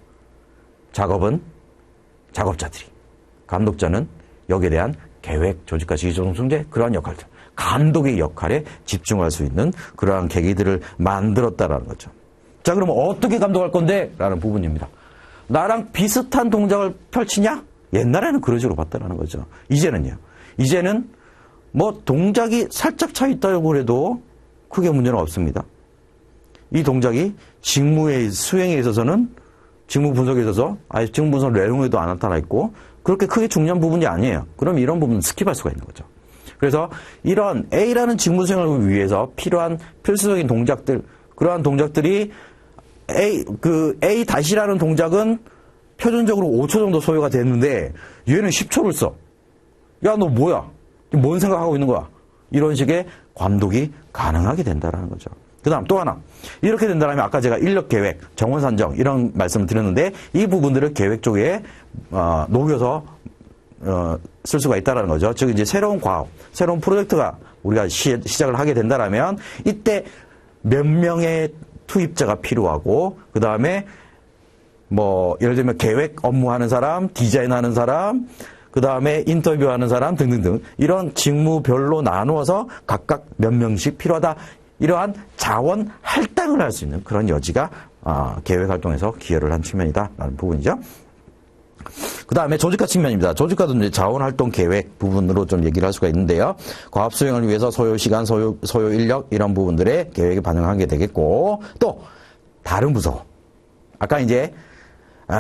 작업은 작업자들이, 감독자는 여기에 대한 계획, 조직과 지휘조정 중재, 그러한 역할들, 감독의 역할에 집중할 수 있는 그러한 계기들을 만들었다라는 거죠. 자, 그러면 어떻게 감독할 건데? 라는 부분입니다. 나랑 비슷한 동작을 펼치냐? 옛날에는 그런 식으로 봤다라는 거죠. 이제는요. 이제는 뭐 동작이 살짝 차 있다고 해도 크게 문제는 없습니다. 이 동작이 직무의 수행에 있어서는, 직무 분석에 있어서 직무 분석 내용에도 안 나타나 있고 그렇게 크게 중요한 부분이 아니에요. 그럼 이런 부분은 스킵할 수가 있는 거죠. 그래서 이런 A라는 직무 수행을 위해서 필요한 필수적인 동작들, 그러한 동작들이 A 다시라는 동작은 표준적으로 5초 정도 소요가 됐는데 얘는 10초를 써. 야, 너 뭐야? 뭔 생각하고 있는 거야? 이런 식의 감독이 가능하게 된다는 거죠. 그 다음 또 하나. 이렇게 된다면 아까 제가 인력 계획, 정원 산정 이런 말씀을 드렸는데 이 부분들을 계획 쪽에 녹여서 쓸 수가 있다는 거죠. 즉 이제 새로운 과업, 새로운 프로젝트가 우리가 시작을 하게 된다면 이때 몇 명의 투입자가 필요하고 그 다음에 뭐 예를 들면 계획 업무하는 사람, 디자인하는 사람, 그 다음에 인터뷰하는 사람 등등등 이런 직무별로 나누어서 각각 몇 명씩 필요하다. 이러한 자원 할당을 할 수 있는 그런 여지가 계획 활동에서 기여를 한 측면이다라는 부분이죠. 그 다음에 조직화 측면입니다. 조직화도 이제 자원활동 계획 부분으로 좀 얘기를 할 수가 있는데요. 과업 수행을 위해서 소요 시간, 소요 인력 이런 부분들의 계획에 반영하게 되겠고 또 다른 부서 아까 이제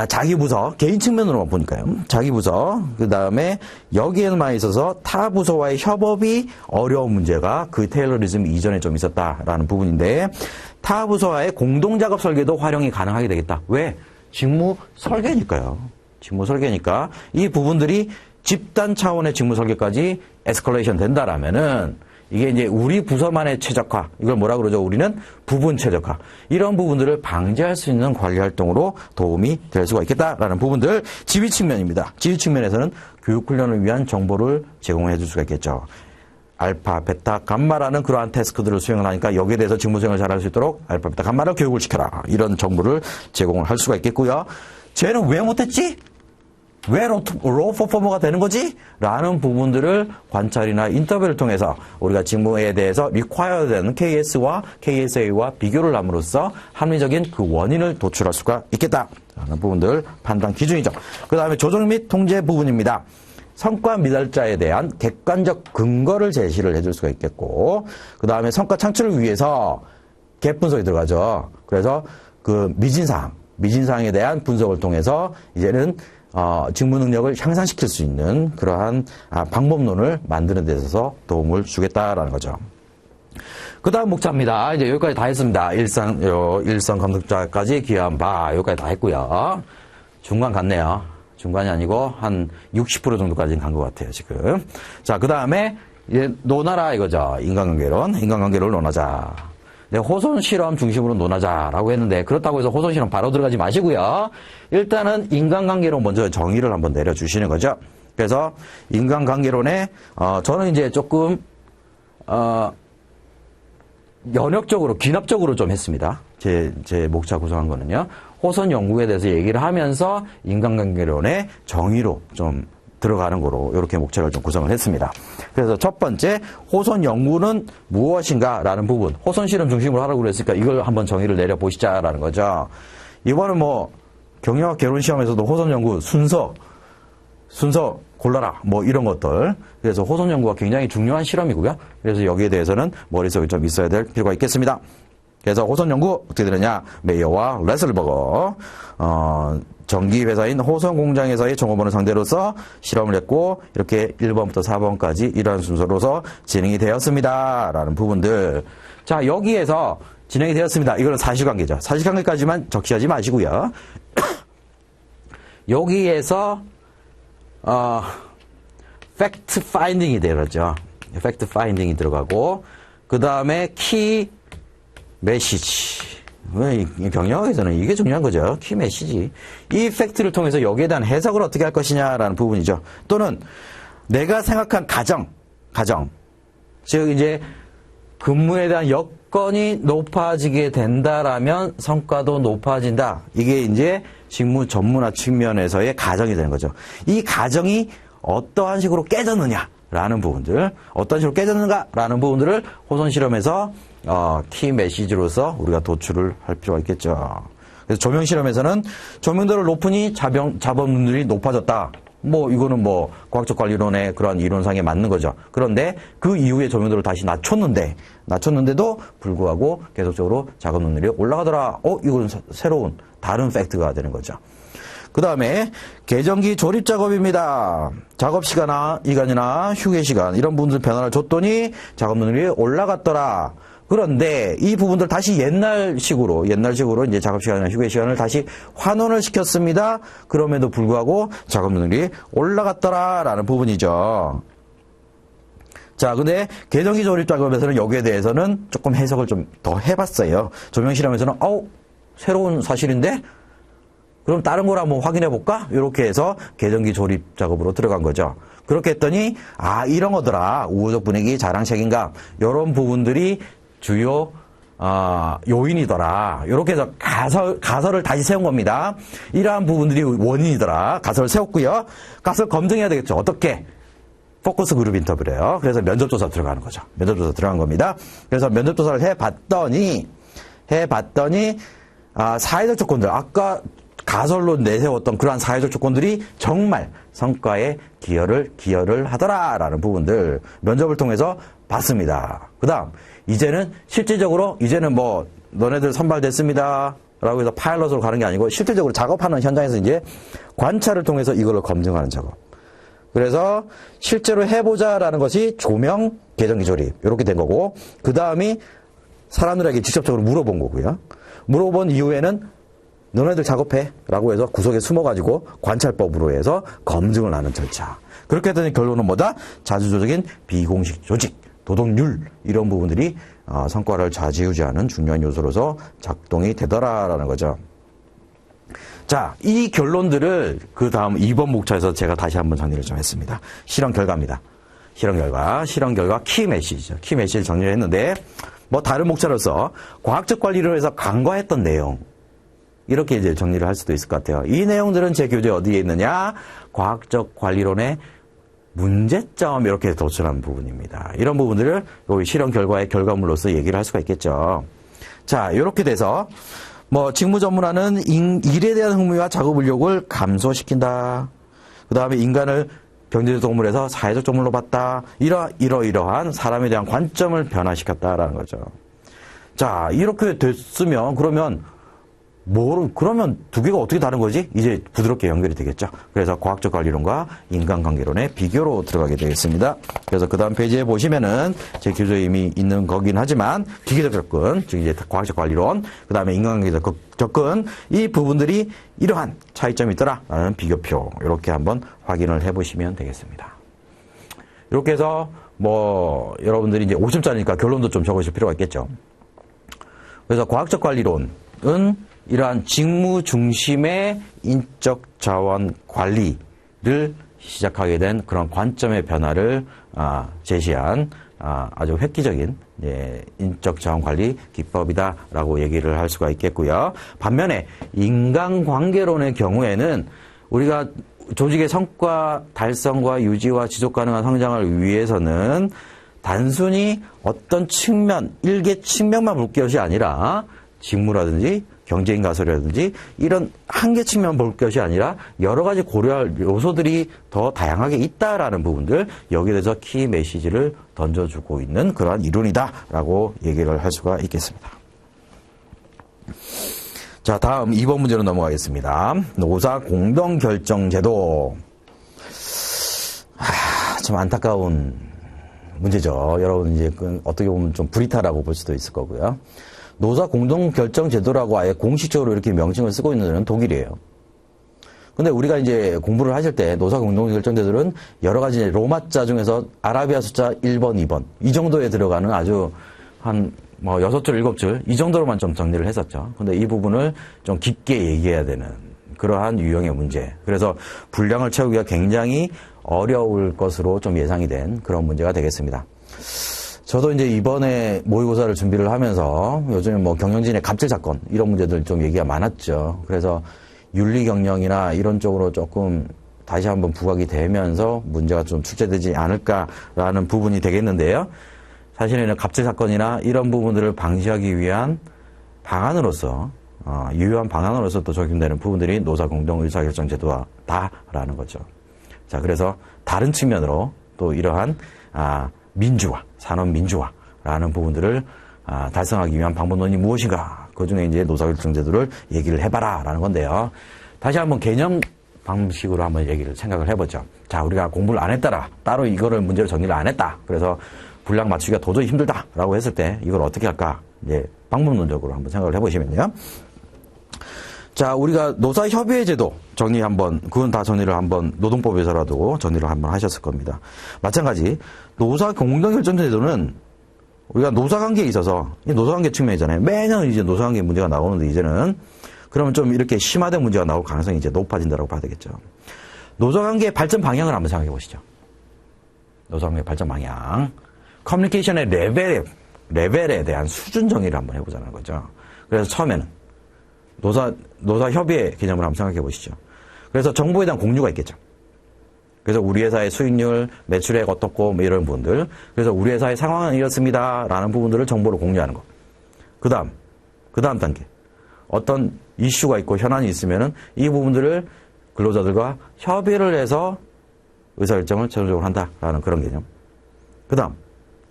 자기 부서, 개인 측면으로만 보니까요. 자기 부서, 그 다음에 여기에만 있어서 타 부서와의 협업이 어려운 문제가 그 테일러리즘 이전에 좀 있었다라는 부분인데 타 부서와의 공동작업 설계도 활용이 가능하게 되겠다. 왜? 직무 설계니까요. 직무 설계니까 이 부분들이 집단 차원의 직무 설계까지 에스컬레이션 된다라면은 이게 이제 우리 부서만의 최적화, 이걸 뭐라 그러죠? 우리는 부분 최적화. 이런 부분들을 방지할 수 있는 관리 활동으로 도움이 될 수가 있겠다라는 부분들 지휘 측면입니다. 지휘 측면에서는 교육 훈련을 위한 정보를 제공해 줄 수가 있겠죠. 알파, 베타, 감마라는 그러한 태스크들을 수행을 하니까 여기에 대해서 직무 수행을 잘할 수 있도록 알파, 베타, 감마를 교육을 시켜라. 이런 정보를 제공을 할 수가 있겠고요. 쟤는 왜 못했지? 왜 로우 퍼포머가 되는 거지? 라는 부분들을 관찰이나 인터뷰를 통해서 우리가 직무에 대해서 리콰이어드 되는 KS와 KSA와 비교를 함으로써 합리적인 그 원인을 도출할 수가 있겠다라는 부분들 판단 기준이죠. 그 다음에 조정 및 통제 부분입니다. 성과 미달자에 대한 객관적 근거를 제시를 해줄 수가 있겠고 그 다음에 성과 창출을 위해서 갭 분석이 들어가죠. 그래서 그 미진사항에 대한 분석을 통해서 이제는 직무 능력을 향상시킬 수 있는 그러한 방법론을 만드는 데 있어서 도움을 주겠다라는 거죠. 그 다음 목차입니다. 이제 여기까지 다 했습니다. 일선 감독자까지 기여한 바 여기까지 다 했고요. 중간 갔네요. 중간이 아니고 한 60% 정도까지는 간 것 같아요, 지금. 자, 그 다음에 이제 논하라 이거죠. 인간관계를 논하자. 네, 호손 실험 중심으로 논하자라고 했는데 그렇다고 해서 호손 실험 바로 들어가지 마시고요. 일단은 인간관계론 먼저 정의를 한번 내려주시는 거죠. 그래서 인간관계론에 저는 이제 조금 연역적으로 귀납적으로 좀 했습니다. 제 목차 구성한 거는요. 호손 연구에 대해서 얘기를 하면서 인간관계론의 정의로 좀 들어가는 거로 이렇게 목차를 좀 구성을 했습니다. 그래서 첫 번째 호손 연구는 무엇인가라는 부분, 호손 실험 중심으로 하라고 그랬으니까 이걸 한번 정의를 내려보시자라는 거죠. 이번은 뭐 경영학 개론 시험에서도 호손 연구 순서 골라라 뭐 이런 것들. 그래서 호손 연구가 굉장히 중요한 실험이고요. 그래서 여기에 대해서는 머릿속에 좀 있어야 될 필요가 있겠습니다. 그래서 호손 연구 어떻게 되느냐? 메이어와 레슬버거 전기 회사인 호손 공장에서의 종업원을 상대로서 실험을 했고 이렇게 1번부터 4번까지 이러한 순서로서 진행이 되었습니다. 라는 부분들. 자, 여기에서 진행이 되었습니다. 이거는 사실관계죠. 사실관계까지만 적시하지 마시고요. 여기에서 팩트 파인딩이 들어가죠. 팩트 파인딩이 들어가고 그 다음에 키 메시지. 경영학에서는 이게 중요한 거죠. 키 메시지. 이 팩트를 통해서 여기에 대한 해석을 어떻게 할 것이냐라는 부분이죠. 또는 내가 생각한 가정. 즉 이제 근무에 대한 여건이 높아지게 된다라면 성과도 높아진다. 이게 이제 직무 전문화 측면에서의 가정이 되는 거죠. 이 가정이 어떠한 식으로 깨졌느냐라는 부분들, 어떤 식으로 깨졌는가라는 부분들을 호손 실험에서 키 메시지로서 우리가 도출을 할 필요가 있겠죠. 그래서 조명 실험에서는 조명도를 높으니 잡음률이 높아졌다. 뭐 이거는 뭐 과학적 관리론의 그런 이론상에 맞는 거죠. 그런데 그 이후에 조명도를 다시 낮췄는데도 불구하고 계속적으로 작업 능률이 올라가더라. 이건 새로운 다른 팩트가 되는 거죠. 그 다음에 계정기 조립 작업입니다. 작업 시간이나 휴게 시간 이런 부분들 변화를 줬더니 작업 능률이 올라갔더라. 그런데 이 부분들 다시 옛날식으로 이제 작업 시간이나 휴게 시간을 다시 환원을 시켰습니다. 그럼에도 불구하고 작업 능률이 올라갔더라라는 부분이죠. 자, 근데 계정기 조립 작업에서는 여기에 대해서는 조금 해석을 좀 더 해봤어요. 조명 실험에서는 새로운 사실인데? 그럼 다른 걸 한번 확인해 볼까? 이렇게 해서 계정기 조립 작업으로 들어간 거죠. 그렇게 했더니 이런 거더라. 우호적 분위기, 자랑 책임감 이런 부분들이 주요 요인이더라. 이렇게 해서 가설을 다시 세운 겁니다. 이러한 부분들이 원인이더라. 가설을 세웠고요. 가설 검증해야 되겠죠. 어떻게? 포커스 그룹 인터뷰를 해요. 그래서 면접조사 들어가는 거죠. 면접조사 들어간 겁니다. 그래서 면접조사를 해봤더니 사회적 조건들, 아까 가설로 내세웠던 그러한 사회적 조건들이 정말 성과에 기여를 하더라라는 부분들 면접을 통해서 봤습니다. 그 다음 이제는 실질적으로 이제는 너네들 선발됐습니다 라고 해서 파일럿으로 가는 게 아니고 실질적으로 작업하는 현장에서 이제 관찰을 통해서 이걸 검증하는 작업. 그래서 실제로 해보자라는 것이 조명, 계정기 조립 이렇게 된 거고, 그 다음이 사람들에게 직접적으로 물어본 거고요. 물어본 이후에는 너네들 작업해 라고 해서 구석에 숨어가지고 관찰법으로 해서 검증을 하는 절차. 그렇게 했더니 결론은 뭐다? 자주조적인 비공식 조직, 도덕률 이런 부분들이 성과를 좌지우지하는 중요한 요소로서 작동이 되더라라는 거죠. 자, 이 결론들을 그 다음 2번 목차에서 제가 다시 한번 정리를 좀 했습니다. 실험 결과입니다. 실험 결과 키 메시지죠. 키 메시지를 정리를 했는데 다른 목차로서 과학적 관리를 해서 간과했던 내용 이렇게 이제 정리를 할 수도 있을 것 같아요. 이 내용들은 제 교재에 어디에 있느냐? 과학적 관리론의 문제점 이렇게 도출한 부분입니다. 이런 부분들을 여기 실험 결과의 결과물로서 얘기를 할 수가 있겠죠. 자, 이렇게 돼서 직무 전문화는 일에 대한 흥미와 작업 의욕을 감소시킨다. 그 다음에 인간을 경제적 동물에서 사회적 동물로 봤다. 이러한 사람에 대한 관점을 변화시켰다라는 거죠. 자, 이렇게 됐으면 그러면 두 개가 어떻게 다른 거지? 이제 부드럽게 연결이 되겠죠. 그래서 과학적 관리론과 인간관계론의 비교로 들어가게 되겠습니다. 그래서 그 다음 페이지에 보시면은 제 교재에 이미 있는 거긴 하지만 기계적 접근, 즉 이제 과학적 관리론, 그 다음에 인간관계적 접근, 이 부분들이 이러한 차이점이 있더라라는 비교표 이렇게 한번 확인을 해보시면 되겠습니다. 이렇게 해서 여러분들이 이제 50짜리니까 결론도 좀 적으실 필요가 있겠죠. 그래서 과학적 관리론은 이러한 직무 중심의 인적 자원 관리를 시작하게 된 그런 관점의 변화를 제시한 아주 획기적인 인적 자원 관리 기법이다라고 얘기를 할 수가 있겠고요. 반면에 인간관계론의 경우에는 우리가 조직의 성과 달성과 유지와 지속 가능한 성장을 위해서는 단순히 어떤 측면, 일개 측면만 볼 것이 아니라 직무라든지 경제인 가설이라든지 이런 한계 측면 볼 것이 아니라 여러 가지 고려할 요소들이 더 다양하게 있다라는 부분들, 여기에 대해서 키 메시지를 던져주고 있는 그러한 이론이다라고 얘기를 할 수가 있겠습니다. 자, 다음 2번 문제로 넘어가겠습니다. 노사 공동결정제도. 참 안타까운 문제죠. 여러분 이제 어떻게 보면 좀 불이타라고 볼 수도 있을 거고요. 노사 공동결정제도라고 아예 공식적으로 이렇게 명칭을 쓰고 있는 데는 독일이에요. 근데 우리가 이제 공부를 하실 때 노사 공동결정제도는 여러 가지 로마자 중에서 아라비아 숫자 1번, 2번 이 정도에 들어가는 아주 한 6줄, 7줄 이 정도로만 좀 정리를 했었죠. 근데 이 부분을 좀 깊게 얘기해야 되는 그러한 유형의 문제. 그래서 분량을 채우기가 굉장히 어려울 것으로 좀 예상이 된 그런 문제가 되겠습니다. 저도 이제 이번에 모의고사를 준비를 하면서 요즘에 경영진의 갑질 사건 이런 문제들 좀 얘기가 많았죠. 그래서 윤리 경영이나 이런 쪽으로 조금 다시 한번 부각이 되면서 문제가 좀 출제되지 않을까라는 부분이 되겠는데요. 사실은 갑질 사건이나 이런 부분들을 방지하기 위한 방안으로서 유효한 방안으로서 또 적용되는 부분들이 노사 공동 의사결정 제도다라는 거죠. 자, 그래서 다른 측면으로 또 이러한 민주화, 산업 민주화라는 부분들을 달성하기 위한 방법론이 무엇인가? 그 중에 이제 노사결정 제도를 얘기를 해봐라라는 건데요. 다시 한번 개념 방식으로 한번 생각을 해보죠. 자, 우리가 공부를 안 했다라, 따로 이거를 문제로 정리를 안 했다. 그래서 분량 맞추기가 도저히 힘들다라고 했을 때 이걸 어떻게 할까? 이제 방법론적으로 한번 생각을 해보시면요. 자, 우리가 노사협의회 제도 정리 한번, 그건 다 정리를 한번 노동법에서라도 정리를 한번 하셨을 겁니다. 마찬가지, 노사 공동결정제도는 우리가 노사관계에 있어서, 노사관계 측면이잖아요. 매년 이제 노사관계 문제가 나오는데 이제는, 그러면 좀 이렇게 심화된 문제가 나올 가능성이 이제 높아진다고 봐야 되겠죠. 노사관계의 발전 방향을 한번 생각해 보시죠. 노사관계 발전 방향. 커뮤니케이션의 레벨에 대한 수준 정의를 한번 해보자는 거죠. 그래서 처음에는 노사협의회 개념을 한번 생각해 보시죠. 그래서 정보에 대한 공유가 있겠죠. 그래서 우리 회사의 수익률, 매출액 어떻고, 뭐 이런 부분들. 그래서 우리 회사의 상황은 이렇습니다. 라는 부분들을 정보로 공유하는 거. 그 다음 단계. 어떤 이슈가 있고 현안이 있으면은 이 부분들을 근로자들과 협의를 해서 의사결정을 최종적으로 한다라는 그런 개념. 그 다음,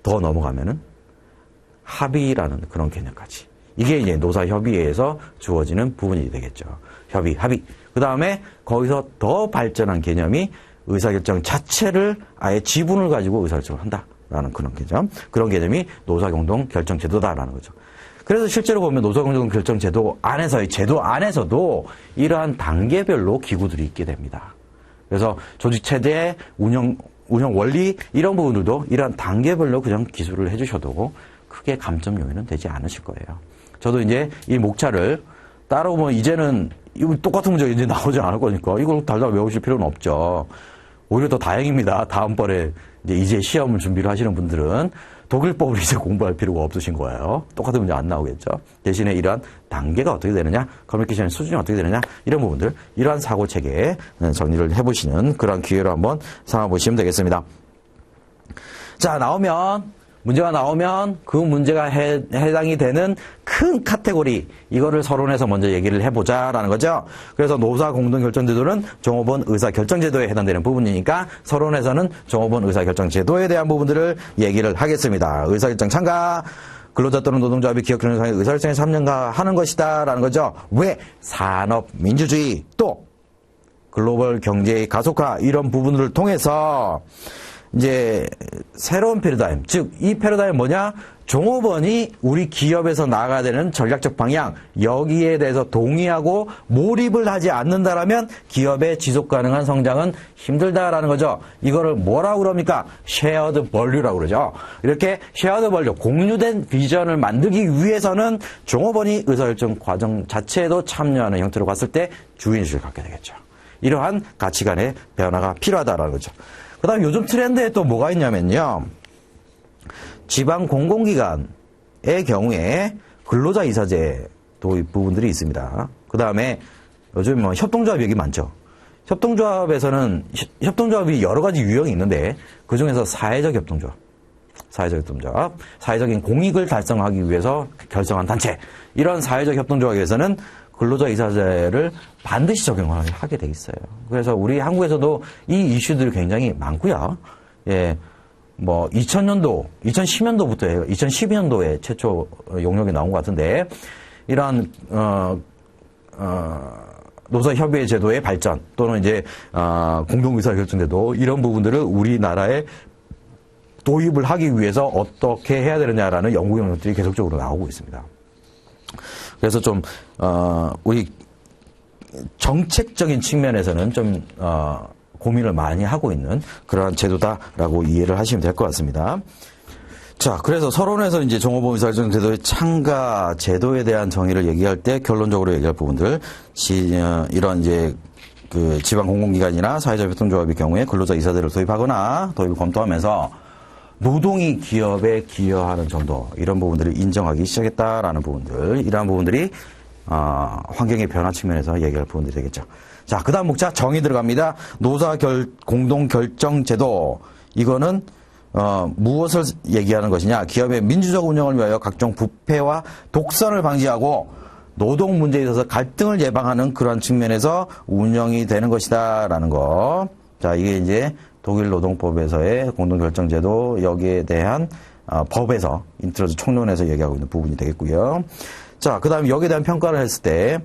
더 넘어가면은 합의라는 그런 개념까지. 이게 이제 노사협의회에서 주어지는 부분이 되겠죠. 합의. 그 다음에 거기서 더 발전한 개념이 의사결정 자체를 아예 지분을 가지고 의사결정을 한다라는 그런 개념. 그런 개념이 노사공동결정제도다라는 거죠. 그래서 실제로 보면 노사공동결정제도 안에서의 제도 안에서도 이러한 단계별로 기구들이 있게 됩니다. 그래서 조직체제, 운영 원리 이런 부분들도 이러한 단계별로 그냥 기술을 해주셔도 크게 감점 요인은 되지 않으실 거예요. 저도 이제 이 목차를 따라오면 이제는 똑같은 문제가 이제 나오지 않을 거니까 이걸 달달 외우실 필요는 없죠. 오히려 더 다행입니다. 다음번에 이제 시험을 준비를 하시는 분들은 독일법을 이제 공부할 필요가 없으신 거예요. 똑같은 문제 안 나오겠죠. 대신에 이러한 단계가 어떻게 되느냐, 커뮤니케이션 수준이 어떻게 되느냐, 이런 부분들, 이러한 사고 체계 정리를 해보시는 그런 기회로 한번 삼아보시면 되겠습니다. 자, 문제가 나오면 그 문제가 해당이 되는 큰 카테고리, 이거를 서론에서 먼저 얘기를 해보자라는 거죠. 그래서 노사공동결정제도는 종업원 의사결정제도에 해당되는 부분이니까 서론에서는 종업원 의사결정제도에 대한 부분들을 얘기를 하겠습니다. 의사결정 참가, 근로자 또는 노동조합이 기업 경영상의 의사결정에 참여하는 것이다라는 거죠. 왜? 산업민주주의, 또 글로벌 경제의 가속화, 이런 부분들을 통해서 이제 새로운 패러다임, 즉 이 패러다임 뭐냐? 종업원이 우리 기업에서 나아가야 되는 전략적 방향, 여기에 대해서 동의하고 몰입을 하지 않는다라면 기업의 지속가능한 성장은 힘들다라는 거죠. 이거를 뭐라고 그럽니까? 쉐어드 밸류라고 그러죠. 이렇게 쉐어드 밸류, 공유된 비전을 만들기 위해서는 종업원이 의사결정 과정 자체에도 참여하는 형태로 갔을 때 주인의식을 갖게 되겠죠. 이러한 가치관의 변화가 필요하다라는 거죠. 그 다음 요즘 트렌드에 또 뭐가 있냐면요. 지방 공공기관의 경우에 근로자 이사제 도입 부분들이 있습니다. 그 다음에 요즘 뭐 협동조합 얘기 많죠. 협동조합에서는 협동조합이 여러 가지 유형이 있는데 그 중에서 사회적 협동조합, 사회적인 공익을 달성하기 위해서 결성한 단체, 이런 사회적 협동조합에서는 근로자 이사제를 반드시 적용을 하게 돼 있어요. 그래서 우리 한국에서도 이 이슈들이 굉장히 많고요. 예, 뭐 2010년도부터 2012년도에 최초 용역이 나온 것 같은데 이러한 노사협의회 제도의 발전 또는 이제 공동의사결정제도, 이런 부분들을 우리나라에 도입을 하기 위해서 어떻게 해야 되느냐라는 연구 용역들이 계속적으로 나오고 있습니다. 그래서 좀 우리 정책적인 측면에서는 좀 고민을 많이 하고 있는 그러한 제도다라고 이해를 하시면 될 것 같습니다. 자, 그래서 서론에서 이제 종업원 의사결정 제도의 참가 제도에 대한 정의를 얘기할 때 결론적으로 얘기할 부분들, 이런 이제 그 지방 공공기관이나 사회적 협동조합의 경우에 근로자 이사제를 도입하거나 도입을 검토하면서 노동이 기업에 기여하는 정도, 이런 부분들을 인정하기 시작했다라는 부분들, 이러한 부분들이 환경의 변화 측면에서 얘기할 부분들이 되겠죠. 자, 그 다음 목차 정의 들어갑니다. 노사 공동결정제도, 이거는 무엇을 얘기하는 것이냐? 기업의 민주적 운영을 위하여 각종 부패와 독선을 방지하고 노동 문제에 있어서 갈등을 예방하는 그러한 측면에서 운영이 되는 것이다라는 거. 자, 이게 이제 독일 노동법에서의 공동결정제도, 여기에 대한 법에서 인트로즈 총론에서 얘기하고 있는 부분이 되겠고요. 자, 그 다음에 여기에 대한 평가를 했을 때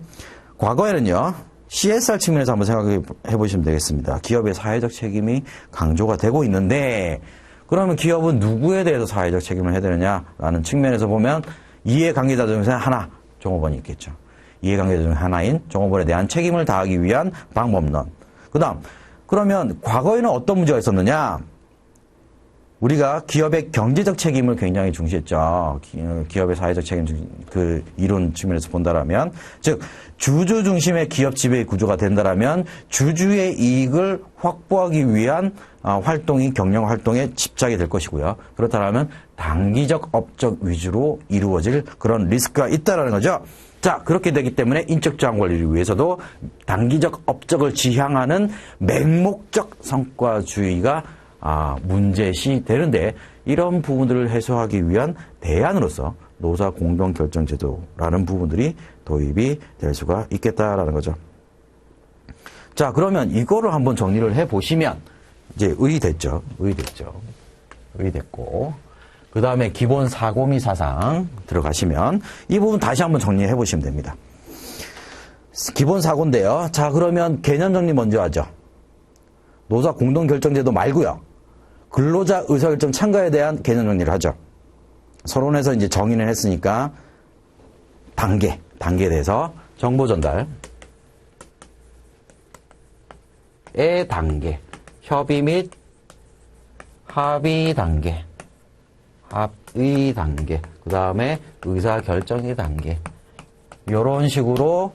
과거에는요, CSR 측면에서 한번 생각해 보시면 되겠습니다. 기업의 사회적 책임이 강조가 되고 있는데, 그러면 기업은 누구에 대해서 사회적 책임을 해야 되느냐라는 측면에서 보면 이해관계자 중에서 하나, 종업원이 있겠죠. 이해관계 중 하나인 종업원에 대한 책임을 다하기 위한 방법론. 그 다음, 그러면 과거에는 어떤 문제가 있었느냐? 우리가 기업의 경제적 책임을 굉장히 중시했죠. 기업의 사회적 책임 그 이론 측면에서 본다라면, 즉 주주 중심의 기업 지배 구조가 된다라면 주주의 이익을 확보하기 위한 활동이 경영 활동에 집착이 될 것이고요. 그렇다면 단기적 업적 위주로 이루어질 그런 리스크가 있다라는 거죠. 자, 그렇게 되기 때문에 인적 자원 관리를 위해서도 단기적 업적을 지향하는 맹목적 성과주의가 문제시 되는데, 이런 부분들을 해소하기 위한 대안으로서 노사 공동결정제도라는 부분들이 도입이 될 수가 있겠다라는 거죠. 자, 그러면 이거를 한번 정리를 해보시면 이제 의의됐죠. 의의됐고, 그 다음에 기본 사고 및 사상 들어가시면 이 부분 다시 한번 정리해 보시면 됩니다. 기본 사고인데요. 자, 그러면 개념 정리 먼저 하죠. 노사 공동결정제도 말고요. 근로자 의사결정 참가에 대한 개념 정리를 하죠. 서론에서 이제 정의를 했으니까 단계에 대해서 정보 전달의 단계, 협의 및 합의 단계, 그 다음에 의사결정의 단계, 이런 식으로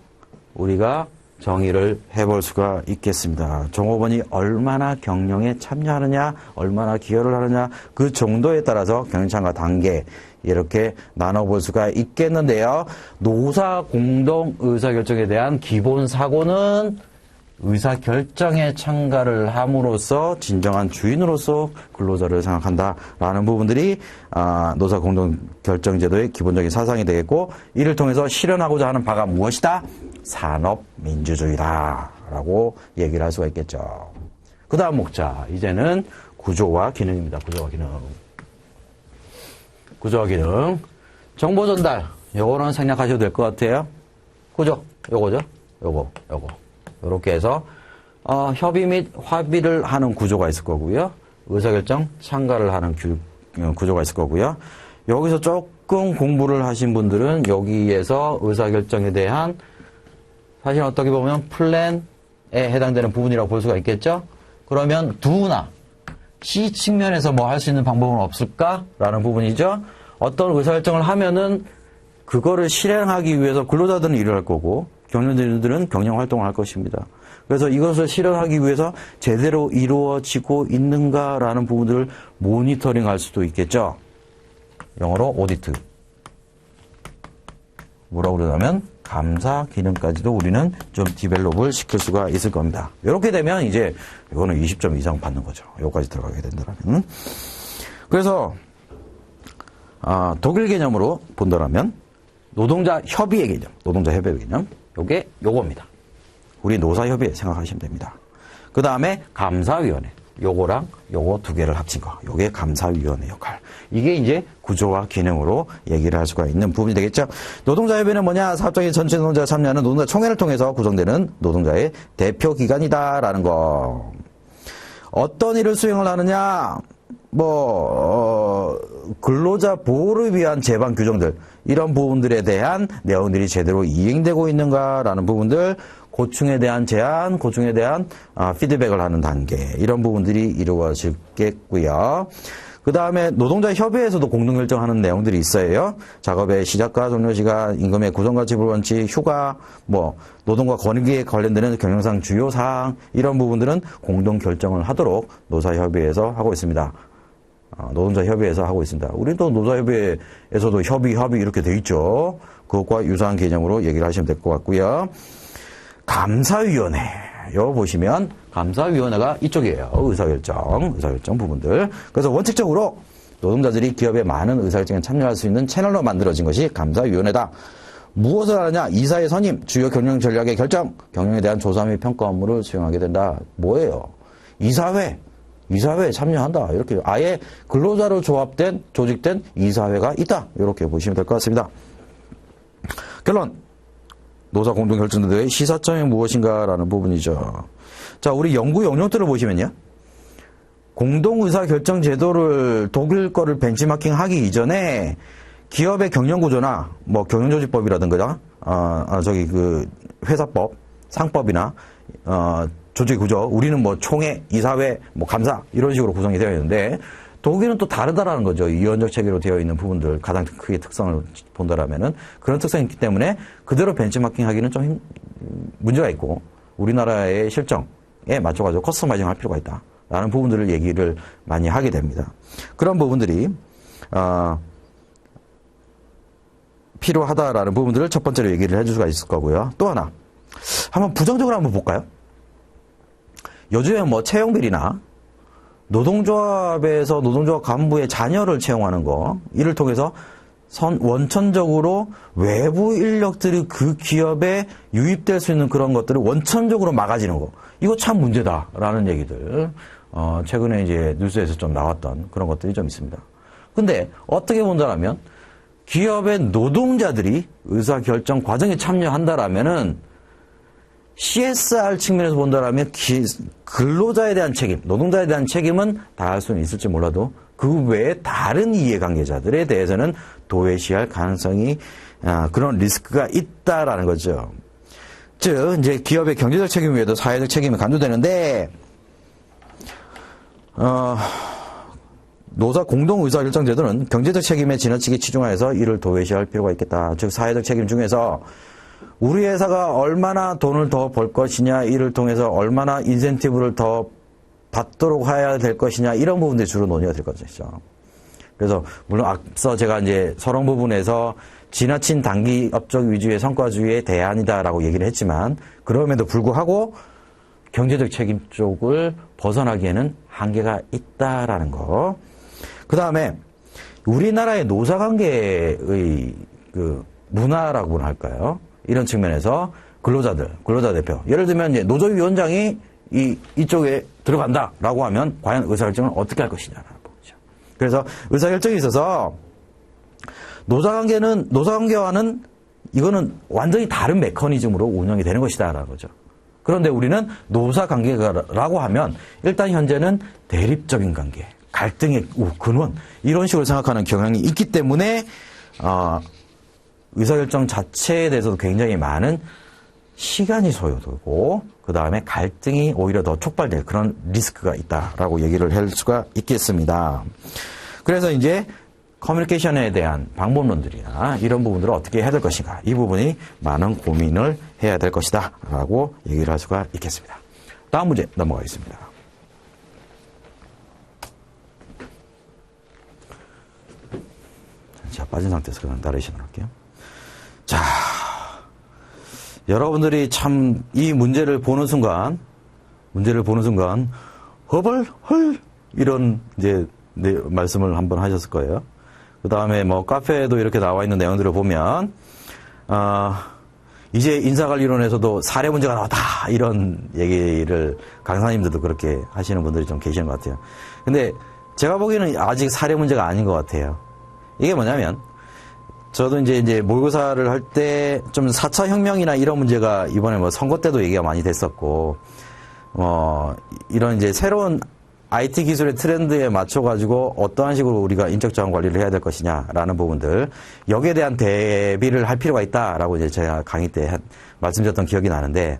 우리가 정의를 해볼 수가 있겠습니다. 종업원이 얼마나 경영에 참여하느냐, 얼마나 기여를 하느냐, 그 정도에 따라서 경영참가 단계 이렇게 나눠볼 수가 있겠는데요. 노사 공동 의사결정에 대한 기본 사고는 의사결정에 참가를 함으로써 진정한 주인으로서 근로자를 생각한다라는 부분들이 노사 공동결정제도의 기본적인 사상이 되겠고, 이를 통해서 실현하고자 하는 바가 무엇이다? 산업민주주의다라고 얘기를 할 수가 있겠죠. 그 다음 목차, 이제는 구조와 기능입니다. 구조와 기능. 정보 전달, 요거는 생략하셔도 될 것 같아요. 구조, 요거죠. 요거. 이렇게 해서 협의 및 합의를 하는 구조가 있을 거고요. 의사결정 참가를 하는 구조가 있을 거고요. 여기서 조금 공부를 하신 분들은 여기에서 의사결정에 대한, 사실 어떻게 보면 플랜에 해당되는 부분이라고 볼 수가 있겠죠. 그러면 두나 C 측면에서 뭐 할 수 있는 방법은 없을까라는 부분이죠. 어떤 의사결정을 하면은 그거를 실행하기 위해서 근로자들은 일을 할 거고 경영진들은 경영활동을 할 것입니다. 그래서 이것을 실현하기 위해서 제대로 이루어지고 있는가라는 부분들을 모니터링할 수도 있겠죠. 영어로 오디트. 뭐라고 그러냐면 감사 기능까지도 우리는 좀 디벨롭을 시킬 수가 있을 겁니다. 이렇게 되면 이제 이거는 20점 이상 받는 거죠. 여기까지 들어가게 된다면. 그래서 독일 개념으로 본다면 노동자 협의의 개념, 요게 요겁니다. 우리 노사협의회 생각하시면 됩니다. 그 다음에 감사위원회, 요거랑 요거 두 개를 합친 거, 요게 감사위원회 역할. 이게 이제 구조와 기능으로 얘기를 할 수가 있는 부분이 되겠죠. 노동자협의회는 뭐냐? 사업장의 전체 노동자가 참여하는 노동자 총회를 통해서 구성되는 노동자의 대표기관이다라는 거. 어떤 일을 수행을 하느냐? 근로자 보호를 위한 제방 규정들, 이런 부분들에 대한 내용들이 제대로 이행되고 있는가라는 부분들, 고충에 대한 제안, 고충에 대한 피드백을 하는 단계, 이런 부분들이 이루어지겠고요. 그 다음에 노동자 협의회에서도 공동결정하는 내용들이 있어요. 작업의 시작과 종료 시간, 임금의 구성과 지불 원칙, 휴가, 노동과 권익에 관련되는 경영상 주요 사항, 이런 부분들은 공동결정을 하도록 노사협의회에서 하고 있습니다. 노동자 협의회에서 하고 있습니다. 우리도 노사협의회에서도 협의 이렇게 돼 있죠. 그것과 유사한 개념으로 얘기를 하시면 될 것 같고요. 감사위원회, 여기 보시면 감사위원회가 이쪽이에요. 의사결정 부분들. 그래서 원칙적으로 노동자들이 기업의 많은 의사결정에 참여할 수 있는 채널로 만들어진 것이 감사위원회다. 무엇을 하느냐? 이사의 선임, 주요 경영 전략의 결정, 경영에 대한 조사 및 평가 업무를 수행하게 된다. 뭐예요? 이사회에 참여한다. 이렇게 아예 근로자로 조직된 이사회가 있다. 이렇게 보시면 될 것 같습니다. 결론. 노사 공동결정제도의 시사점이 무엇인가라는 부분이죠. 자, 우리 연구 용역들을 보시면요. 공동의사결정제도를 독일 거를 벤치마킹 하기 이전에 기업의 경영 구조나 뭐 경영조직법이라든가 회사법, 상법이나 조직 구조, 우리는 뭐 총회, 이사회, 뭐 감사 이런 식으로 구성이 되어 있는데 독일은 또 다르다라는 거죠. 유연적 체계로 되어 있는 부분들 가장 크게 특성을 본다라면은 그런 특성이 있기 때문에 그대로 벤치마킹하기는 좀 문제가 있고 우리나라의 실정에 맞춰가지고 커스터마이징 할 필요가 있다라는 부분들을 얘기를 많이 하게 됩니다. 그런 부분들이 필요하다라는 부분들을 첫 번째로 얘기를 해줄 수가 있을 거고요. 또 하나 한번 부정적으로 한번 볼까요? 요즘에 뭐 채용비리나 노동조합에서 노동조합 간부의 자녀를 채용하는 거, 이를 통해서 원천적으로 외부 인력들이 그 기업에 유입될 수 있는 그런 것들을 원천적으로 막아지는 거, 이거 참 문제다라는 얘기들 최근에 이제 뉴스에서 좀 나왔던 그런 것들이 좀 있습니다. 근데 어떻게 본다라면 기업의 노동자들이 의사결정 과정에 참여한다라면은 CSR 측면에서 본다라면 근로자에 대한 책임, 노동자에 대한 책임은 다할 수는 있을지 몰라도 그 외에 다른 이해관계자들에 대해서는 도외시할 가능성이 그런 리스크가 있다라는 거죠. 즉 이제 기업의 경제적 책임 외에도 사회적 책임이 간주되는데 노사 공동 의사결정 제도는 경제적 책임에 지나치게 치중하여서 이를 도외시할 필요가 있겠다. 즉 사회적 책임 중에서 우리 회사가 얼마나 돈을 더 벌 것이냐, 이를 통해서 얼마나 인센티브를 더 받도록 해야 될 것이냐, 이런 부분들이 주로 논의가 될 것이죠. 그래서 물론 앞서 제가 이제 서론 부분에서 지나친 단기 업적 위주의 성과주의의 대안이다라고 얘기를 했지만 그럼에도 불구하고 경제적 책임 쪽을 벗어나기에는 한계가 있다라는 거. 그 다음에 우리나라의 노사관계의 그 문화라고나 할까요? 이런 측면에서 근로자 대표. 예를 들면 이제 노조위원장이 이쪽에 들어간다라고 하면 과연 의사결정을 어떻게 할 것이냐라는 부분이죠. 그래서 의사결정에 있어서 노사관계와는 이거는 완전히 다른 메커니즘으로 운영이 되는 것이다라는 거죠. 그런데 우리는 노사관계라고 하면 일단 현재는 대립적인 관계, 갈등의 근원 이런 식으로 생각하는 경향이 있기 때문에 의사결정 자체에 대해서도 굉장히 많은 시간이 소요되고 그 다음에 갈등이 오히려 더 촉발될 그런 리스크가 있다라고 얘기를 할 수가 있겠습니다. 그래서 이제 커뮤니케이션에 대한 방법론들이나 이런 부분들을 어떻게 해야 될 것인가, 이 부분이 많은 고민을 해야 될 것이다 라고 얘기를 할 수가 있겠습니다. 다음 문제 넘어가겠습니다. 자, 빠진 상태에서 그냥 나레이션을 할게요. 자, 여러분들이 참 이 문제를 보는 순간 헐 이런 이제 말씀을 한번 하셨을 거예요. 그 다음에 뭐 카페에도 이렇게 나와 있는 내용들을 보면 이제 인사관리론에서도 사례 문제가 나왔다 이런 얘기를 강사님들도 그렇게 하시는 분들이 좀 계시는 것 같아요. 근데 제가 보기에는 아직 사례 문제가 아닌 것 같아요. 이게 뭐냐면 저도 이제 모의고사를 할 때 좀 4차 혁명이나 이런 문제가 이번에 뭐 선거 때도 얘기가 많이 됐었고, 이런 이제 새로운 IT 기술의 트렌드에 맞춰가지고 어떠한 식으로 우리가 인적 자원 관리를 해야 될 것이냐라는 부분들, 여기에 대한 대비를 할 필요가 있다라고 이제 제가 강의 때 말씀드렸던 기억이 나는데,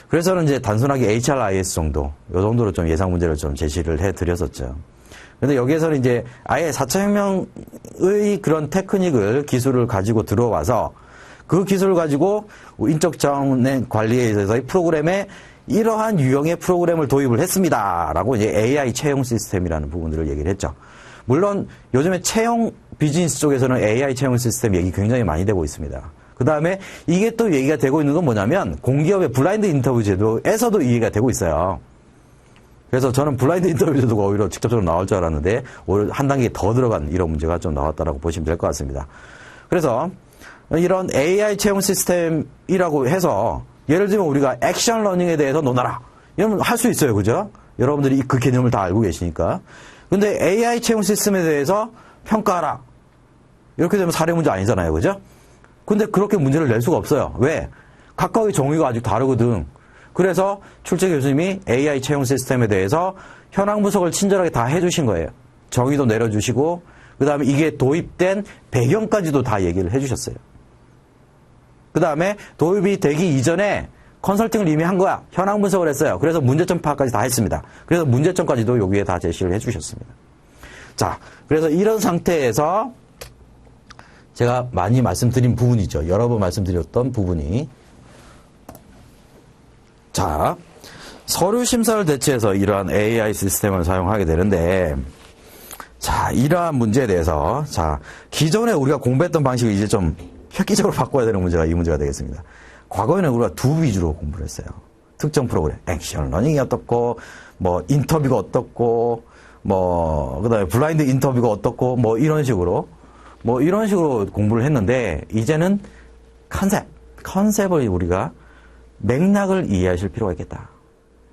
그래서는 이제 단순하게 HRIS 정도, 요 정도로 좀 예상 문제를 좀 제시를 해 드렸었죠. 근데 여기에서는 이제 아예 4차 혁명의 그런 테크닉을, 기술을 가지고 들어와서 그 기술을 가지고 인적 자원의 관리에 있어서의 프로그램에 이러한 유형의 프로그램을 도입을 했습니다. 라고 이제 AI 채용 시스템이라는 부분들을 얘기를 했죠. 물론 요즘에 채용 비즈니스 쪽에서는 AI 채용 시스템 얘기 굉장히 많이 되고 있습니다. 그 다음에 이게 또 얘기가 되고 있는 건 뭐냐면 공기업의 블라인드 인터뷰 제도에서도 이해가 되고 있어요. 그래서 저는 블라인드 인터뷰 제도가 오히려 직접적으로 나올 줄 알았는데 오히려 한 단계 더 들어간 이런 문제가 좀 나왔다라고 보시면 될 것 같습니다. 그래서 이런 AI 채용 시스템이라고 해서 예를 들면 우리가 액션 러닝에 대해서 논하라. 이러면 할 수 있어요. 그죠? 여러분들이 그 개념을 다 알고 계시니까. 근데 AI 채용 시스템에 대해서 평가하라. 이렇게 되면 사례 문제 아니잖아요. 그죠? 근데 그렇게 문제를 낼 수가 없어요. 왜? 각각의 정의가 아직 다르거든. 그래서 출제 교수님이 AI 채용 시스템에 대해서 현황 분석을 친절하게 다 해주신 거예요. 정의도 내려주시고 그 다음에 이게 도입된 배경까지도 다 얘기를 해주셨어요. 그 다음에 도입이 되기 이전에 컨설팅을 이미 한 거야. 현황 분석을 했어요. 그래서 문제점 파악까지 다 했습니다. 그래서 문제점까지도 여기에 다 제시를 해주셨습니다. 자, 그래서 이런 상태에서 제가 많이 말씀드린 부분이죠. 여러 번 말씀드렸던 부분이. 자, 서류 심사를 대체해서 이러한 AI 시스템을 사용하게 되는데, 자, 이러한 문제에 대해서, 자, 기존에 우리가 공부했던 방식을 이제 좀 획기적으로 바꿔야 되는 문제가 이 문제가 되겠습니다. 과거에는 우리가 두 위주로 공부를 했어요. 특정 프로그램, 액션 러닝이 어떻고, 뭐, 인터뷰가 어떻고, 뭐, 그 다음에 블라인드 인터뷰가 어떻고, 뭐, 이런 식으로 공부를 했는데, 이제는 컨셉을 우리가 맥락을 이해하실 필요가 있겠다.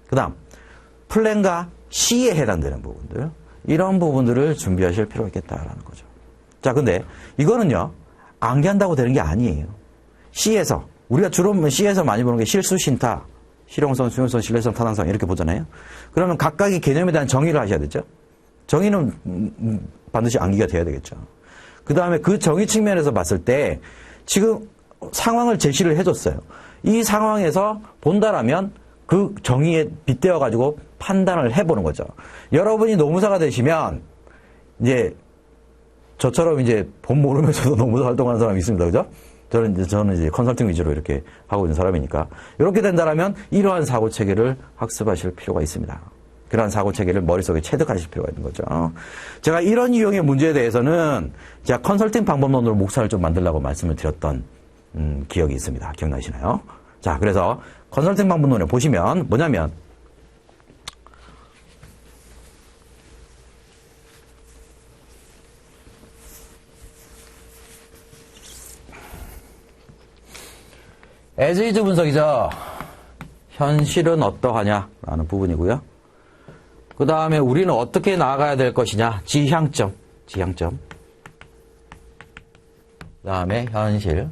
그 다음, 플랜과 C에 해당되는 부분들, 이런 부분들을 준비하실 필요가 있겠다라는 거죠. 자, 근데 이거는요, 암기한다고 되는 게 아니에요. C에서, 우리가 주로 C에서 많이 보는 게 실수, 신타, 실용성, 수용성, 신뢰성, 타당성 이렇게 보잖아요. 그러면 각각의 개념에 대한 정의를 하셔야 되죠. 정의는 반드시 암기가 돼야 되겠죠. 그 다음에 그 정의 측면에서 봤을 때 지금 상황을 제시를 해줬어요. 이 상황에서 본다라면 그 정의에 빗대어 가지고 판단을 해보는 거죠. 여러분이 노무사가 되시면 이제 저처럼 이제 본 모르면서도 노무사 활동하는 사람이 있습니다. 그죠? 저는 이제 컨설팅 위주로 이렇게 하고 있는 사람이니까. 이렇게 된다라면 이러한 사고 체계를 학습하실 필요가 있습니다. 그러한 사고 체계를 머릿속에 체득하실 필요가 있는 거죠. 제가 이런 유형의 문제에 대해서는 제가 컨설팅 방법론으로 목차를 좀 만들려고 말씀을 드렸던 기억이 있습니다. 기억나시나요? 자, 그래서 컨설팅 방법론을 보시면 뭐냐면 as is 분석이죠. 현실은 어떠하냐라는 부분이고요. 그 다음에 우리는 어떻게 나아가야 될 것이냐. 지향점. 그 다음에 현실.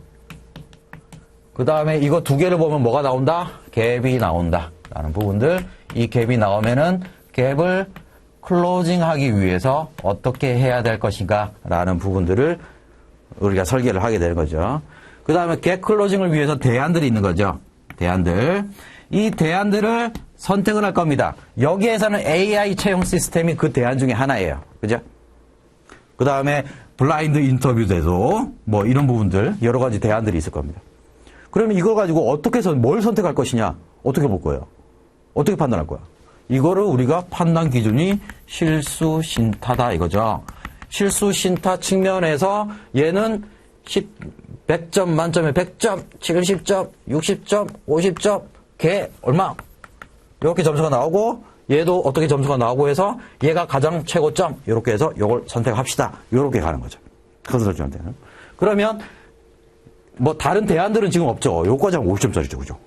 그 다음에 이거 두 개를 보면 뭐가 나온다? 갭이 나온다. 라는 부분들. 이 갭이 나오면은 갭을 클로징하기 위해서 어떻게 해야 될 것인가. 라는 부분들을 우리가 설계를 하게 되는 거죠. 그 다음에 갭 클로징을 위해서 대안들이 있는 거죠. 대안들. 이 대안들을 선택을 할 겁니다. 여기에서는 AI 채용 시스템이 그 대안 중에 하나예요. 그죠? 그 다음에 블라인드 인터뷰에도 뭐 이런 부분들 여러 가지 대안들이 있을 겁니다. 그러면 이걸 가지고 어떻게 해서 뭘 선택할 것이냐? 어떻게 볼 거예요? 어떻게 판단할 거야? 이거를 우리가 판단 기준이 실수 신타다 이거죠. 실수 신타 측면에서 얘는 100점 만점에 100점, 70점, 60점, 50점, 걔 얼마? 이렇게 점수가 나오고 얘도 어떻게 점수가 나오고 해서 얘가 가장 최고점 이렇게 해서 이걸 선택합시다. 이렇게 가는 거죠. 컨설팅한테는. 그러면 뭐 다른 대안들은 지금 없죠. 요거까지 하면 50점짜리죠. 그죠?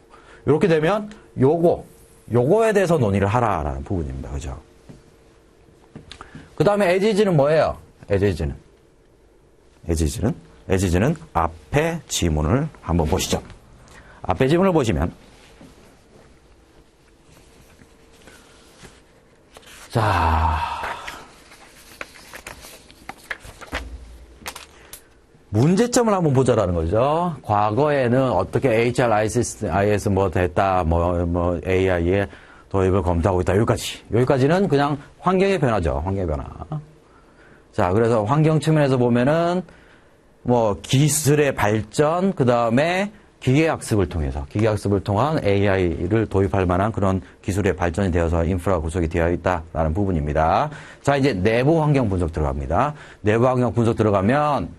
이렇게 되면 요거에 대해서 논의를 하라라는 부분입니다. 그죠? 그 다음에 as-is는 뭐예요? as-is는 앞에 지문을 한번 보시죠. 앞에 지문을 보시면 자, 문제점을 한번 보자라는 거죠. 과거에는 어떻게 HRIS 뭐 됐다, 뭐 AI의 도입을 검토하고 있다. 여기까지는 그냥 환경의 변화죠. 환경의 변화. 자, 그래서 환경 측면에서 보면은 뭐 기술의 발전, 그 다음에 기계학습을 통한 AI를 도입할 만한 그런 기술의 발전이 되어서 인프라 구성이 되어 있다라는 부분입니다. 자, 이제 내부 환경 분석 들어갑니다. 내부 환경 분석 들어가면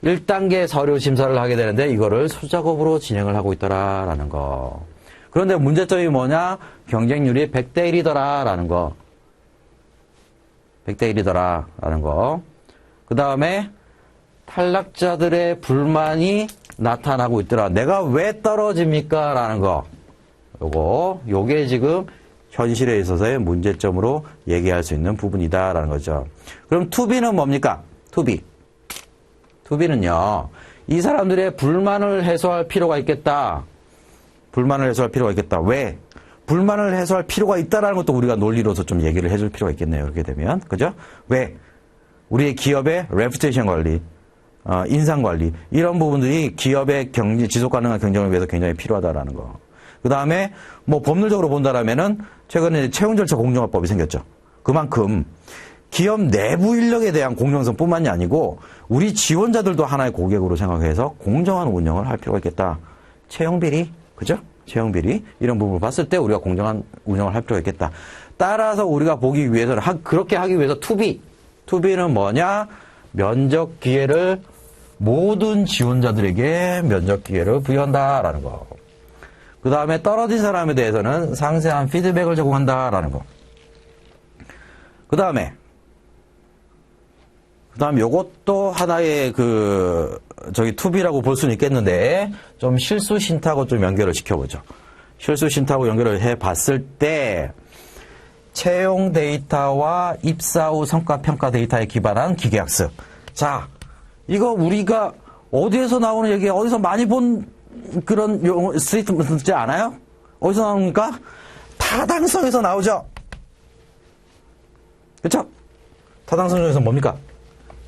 1단계 서류 심사를 하게 되는데 이거를 수작업으로 진행을 하고 있더라라는 거. 그런데 문제점이 뭐냐? 경쟁률이 100대 1이더라라는 거. 100대 1이더라라는 거. 그 다음에 탈락자들의 불만이 나타나고 있더라. 내가 왜 떨어집니까? 라는 거. 요게 지금 현실에 있어서의 문제점으로 얘기할 수 있는 부분이다라는 거죠. 그럼 투비는 뭡니까? 투비는요. 이 사람들의 불만을 해소할 필요가 있겠다. 왜? 불만을 해소할 필요가 있다라는 것도 우리가 논리로서 좀 얘기를 해줄 필요가 있겠네요. 이렇게 되면. 그죠? 왜 우리의 기업의 레퓨테이션 관리, 인상 관리, 이런 부분들이 기업의 지속 가능한 경쟁을 위해서 굉장히 필요하다라는 거. 그 다음에 뭐 법률적으로 본다라면은 최근에 채용 절차 공정화법이 생겼죠. 그만큼 기업 내부 인력에 대한 공정성뿐만이 아니고 우리 지원자들도 하나의 고객으로 생각해서 공정한 운영을 할 필요가 있겠다. 채용 비리, 그죠? 채용 비리 이런 부분을 봤을 때 우리가 공정한 운영을 할 필요가 있겠다. 따라서 우리가 보기 위해서는 그렇게 하기 위해서 투비는 뭐냐? 면접 기회를 모든 지원자들에게 면접 기회를 부여한다라는 거. 그 다음에 떨어진 사람에 대해서는 상세한 피드백을 제공한다라는 거. 그 다음에 요것도 하나의 투비라고 볼 수는 있겠는데, 좀 실수 신탁하고 좀 연결을 시켜보죠. 실수 신탁하고 연결을 해 봤을 때, 채용 데이터와 입사 후 성과 평가 데이터에 기반한 기계학습. 자, 이거 우리가 어디에서 나오는 얘기, 어디서 많이 본 그런 용어, 스테이트먼트지 않아요? 어디서 나옵니까? 타당성에서 나오죠? 그쵸? 타당성 중에서 뭡니까?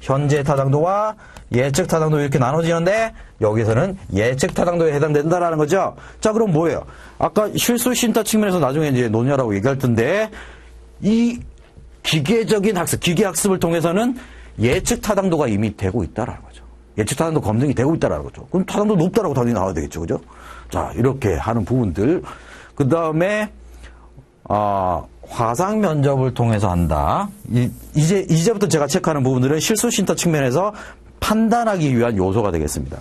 현재 타당도와 예측 타당도 이렇게 나눠지는데 여기서는 예측 타당도에 해당된다라는 거죠. 자, 그럼 뭐예요? 아까 실수 신탁 측면에서 나중에 이제 논의하라고 얘기할 텐데 이 기계적인 학습, 기계 학습을 통해서는 예측 타당도가 이미 되고 있다라는 거죠. 예측 타당도 검증이 되고 있다라는 거죠. 그럼 타당도 높다라고 당연히 나와야 되겠죠, 그죠? 자, 이렇게 하는 부분들. 그 다음에 화상 면접을 통해서 한다. 이제부터 제가 체크하는 부분들은 실수 신탁 측면에서 판단하기 위한 요소가 되겠습니다.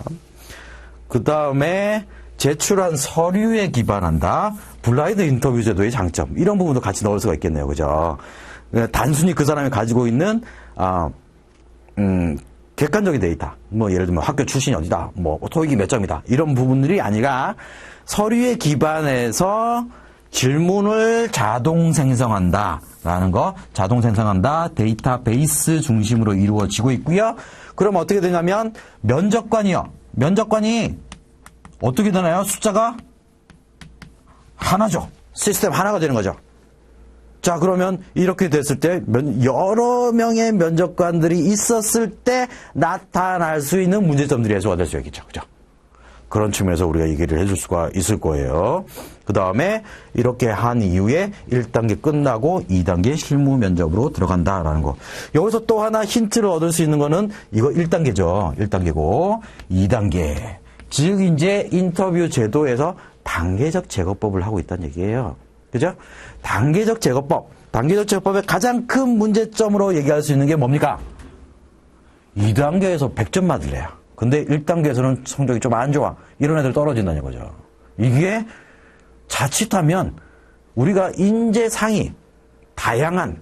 그 다음에 제출한 서류에 기반한다. 블라인드 인터뷰 제도의 장점. 이런 부분도 같이 넣을 수가 있겠네요. 그죠? 단순히 그 사람이 가지고 있는, 객관적인 데이터. 뭐, 예를 들면 학교 출신이 어디다. 뭐, 토익이 몇 점이다. 이런 부분들이 아니라 서류에 기반해서 질문을 자동 생성한다. 라는 거. 자동 생성한다. 데이터베이스 중심으로 이루어지고 있고요. 그럼 어떻게 되냐면 면접관이요. 면접관이 어떻게 되나요? 숫자가 하나죠. 시스템 하나가 되는 거죠. 자, 그러면 이렇게 됐을 때 여러 명의 면접관들이 있었을 때 나타날 수 있는 문제점들이 해소가 될 수 있겠죠. 그죠? 그런 측면에서 우리가 얘기를 해줄 수가 있을 거예요. 그 다음에 이렇게 한 이후에 1단계 끝나고 2단계 실무 면접으로 들어간다라는 거. 여기서 또 하나 힌트를 얻을 수 있는 거는 이거 1단계죠. 1단계고 2단계. 즉 이제 인터뷰 제도에서 단계적 제거법을 하고 있다는 얘기예요. 그죠? 단계적 제거법. 단계적 제거법의 가장 큰 문제점으로 얘기할 수 있는 게 뭡니까? 2단계에서 100점 맞을래요. 근데 1단계에서는 성적이 좀 안 좋아. 이런 애들 떨어진다는 거죠. 이게 자칫하면 우리가 인재 상위, 다양한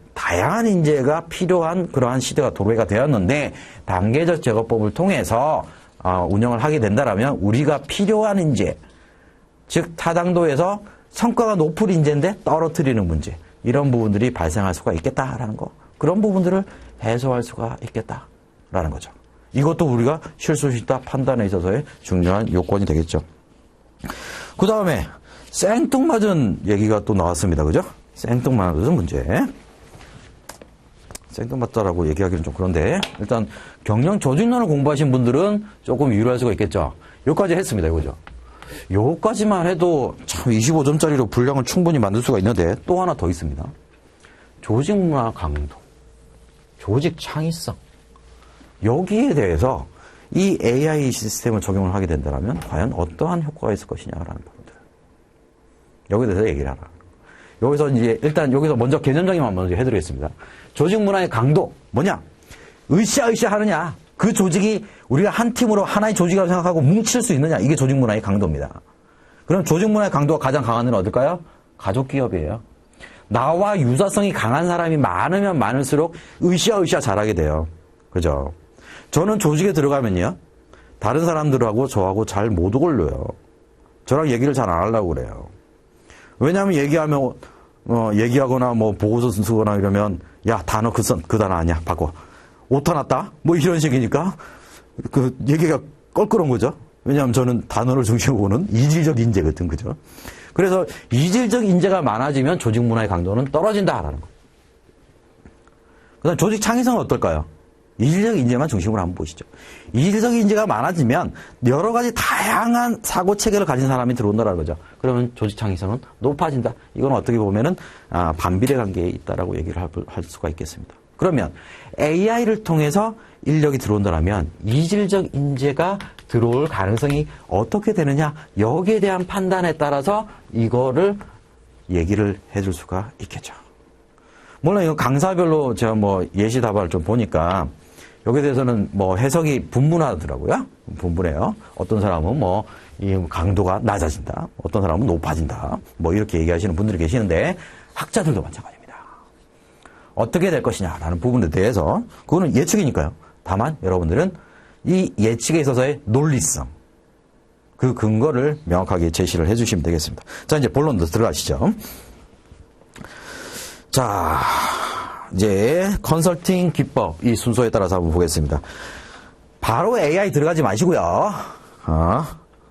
인재가 필요한 그러한 시대가 도래가 되었는데 단계적 제거법을 통해서 운영을 하게 된다라면 우리가 필요한 인재, 즉 타당도에서 성과가 높은 인재인데 떨어뜨리는 문제, 이런 부분들이 발생할 수가 있겠다라는 거. 그런 부분들을 해소할 수가 있겠다라는 거죠. 이것도 우리가 실수신탁 판단에 있어서의 중요한 요건이 되겠죠. 그 다음에 생뚱맞은 얘기가 또 나왔습니다. 그죠? 생뚱맞은 문제. 생뚱맞다라고 얘기하기는 좀 그런데 일단 경영 조직론을 공부하신 분들은 조금 유리할 수가 있겠죠. 여기까지 했습니다. 이거죠. 요거까지만 해도 참 25점짜리로 분량을 충분히 만들 수가 있는데 또 하나 더 있습니다. 조직 문화 강도, 조직 창의성. 여기에 대해서 이 AI 시스템을 적용을 하게 된다면 과연 어떠한 효과가 있을 것이냐라는 부분들. 여기에 대해서 얘기를 하라. 여기서 이제 일단 여기서 먼저 개념적인만 먼저 해드리겠습니다. 조직 문화의 강도 뭐냐? 으쌰으쌰 하느냐? 그 조직이 우리가 한 팀으로 하나의 조직이라고 생각하고 뭉칠 수 있느냐? 이게 조직 문화의 강도입니다. 그럼 조직 문화의 강도가 가장 강한 데는 어딜까요? 가족 기업이에요. 나와 유사성이 강한 사람이 많으면 많을수록 으쌰으쌰 잘하게 돼요. 그죠? 저는 조직에 들어가면요, 다른 사람들하고 저하고 잘 못 어울려요. 저랑 얘기를 잘 안 하려고 그래요. 왜냐하면 얘기하거나 뭐 보고서 쓰거나 이러면, 야, 단어 그 단어 아니야. 바꿔. 오타 났다? 뭐 이런 식이니까, 얘기가 껄끄러운 거죠. 왜냐하면 저는 단어를 중심으로 보는 이질적 인재거든, 그죠? 그래서 이질적 인재가 많아지면 조직 문화의 강도는 떨어진다라는 거. 그 다음 조직 창의성은 어떨까요? 이질적 인재만 중심으로 한번 보시죠. 이질적 인재가 많아지면 여러 가지 다양한 사고 체계를 가진 사람이 들어온다는 거죠. 그러면 조직 창의성은 높아진다. 이건 어떻게 보면은 반비례 관계에 있다라고 얘기를 할 수가 있겠습니다. 그러면 AI를 통해서 인력이 들어온다면 이질적 인재가 들어올 가능성이 어떻게 되느냐, 여기에 대한 판단에 따라서 이거를 얘기를 해줄 수가 있겠죠. 물론 이거 강사별로 제가 뭐 예시 답안을 좀 보니까 여기에 대해서는 뭐 해석이 분분하더라고요. 분분해요. 어떤 사람은 뭐 이 강도가 낮아진다, 어떤 사람은 높아진다, 뭐 이렇게 얘기하시는 분들이 계시는데 학자들도 마찬가지입니다. 어떻게 될 것이냐라는 부분에 대해서 그거는 예측이니까요. 다만 여러분들은 이 예측에 있어서의 논리성, 그 근거를 명확하게 제시를 해주시면 되겠습니다. 자, 이제 본론도 들어가시죠. 자, 이제 컨설팅 기법, 이 순서에 따라서 한번 보겠습니다. 바로 AI 들어가지 마시고요.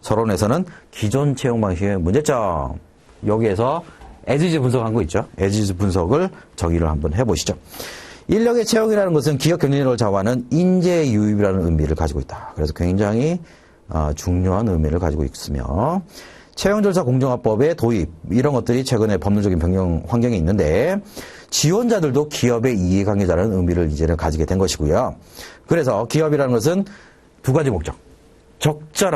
서론에서는 기존 채용 방식의 문제점, 여기에서 에지즈 분석한 거 있죠. 에지즈 분석을 정의를 한번 해보시죠. 인력의 채용이라는 것은 기업 경쟁력을 좌우하는 인재 유입이라는 의미를 가지고 있다. 그래서 굉장히 중요한 의미를 가지고 있으며, 채용절차 공정화법의 도입, 이런 것들이 최근에 법률적인 변경 환경에 있는데, 지원자들도 기업의 이해관계자라는 의미를 이제는 가지게 된 것이고요. 그래서 기업이라는 것은 두 가지 목적,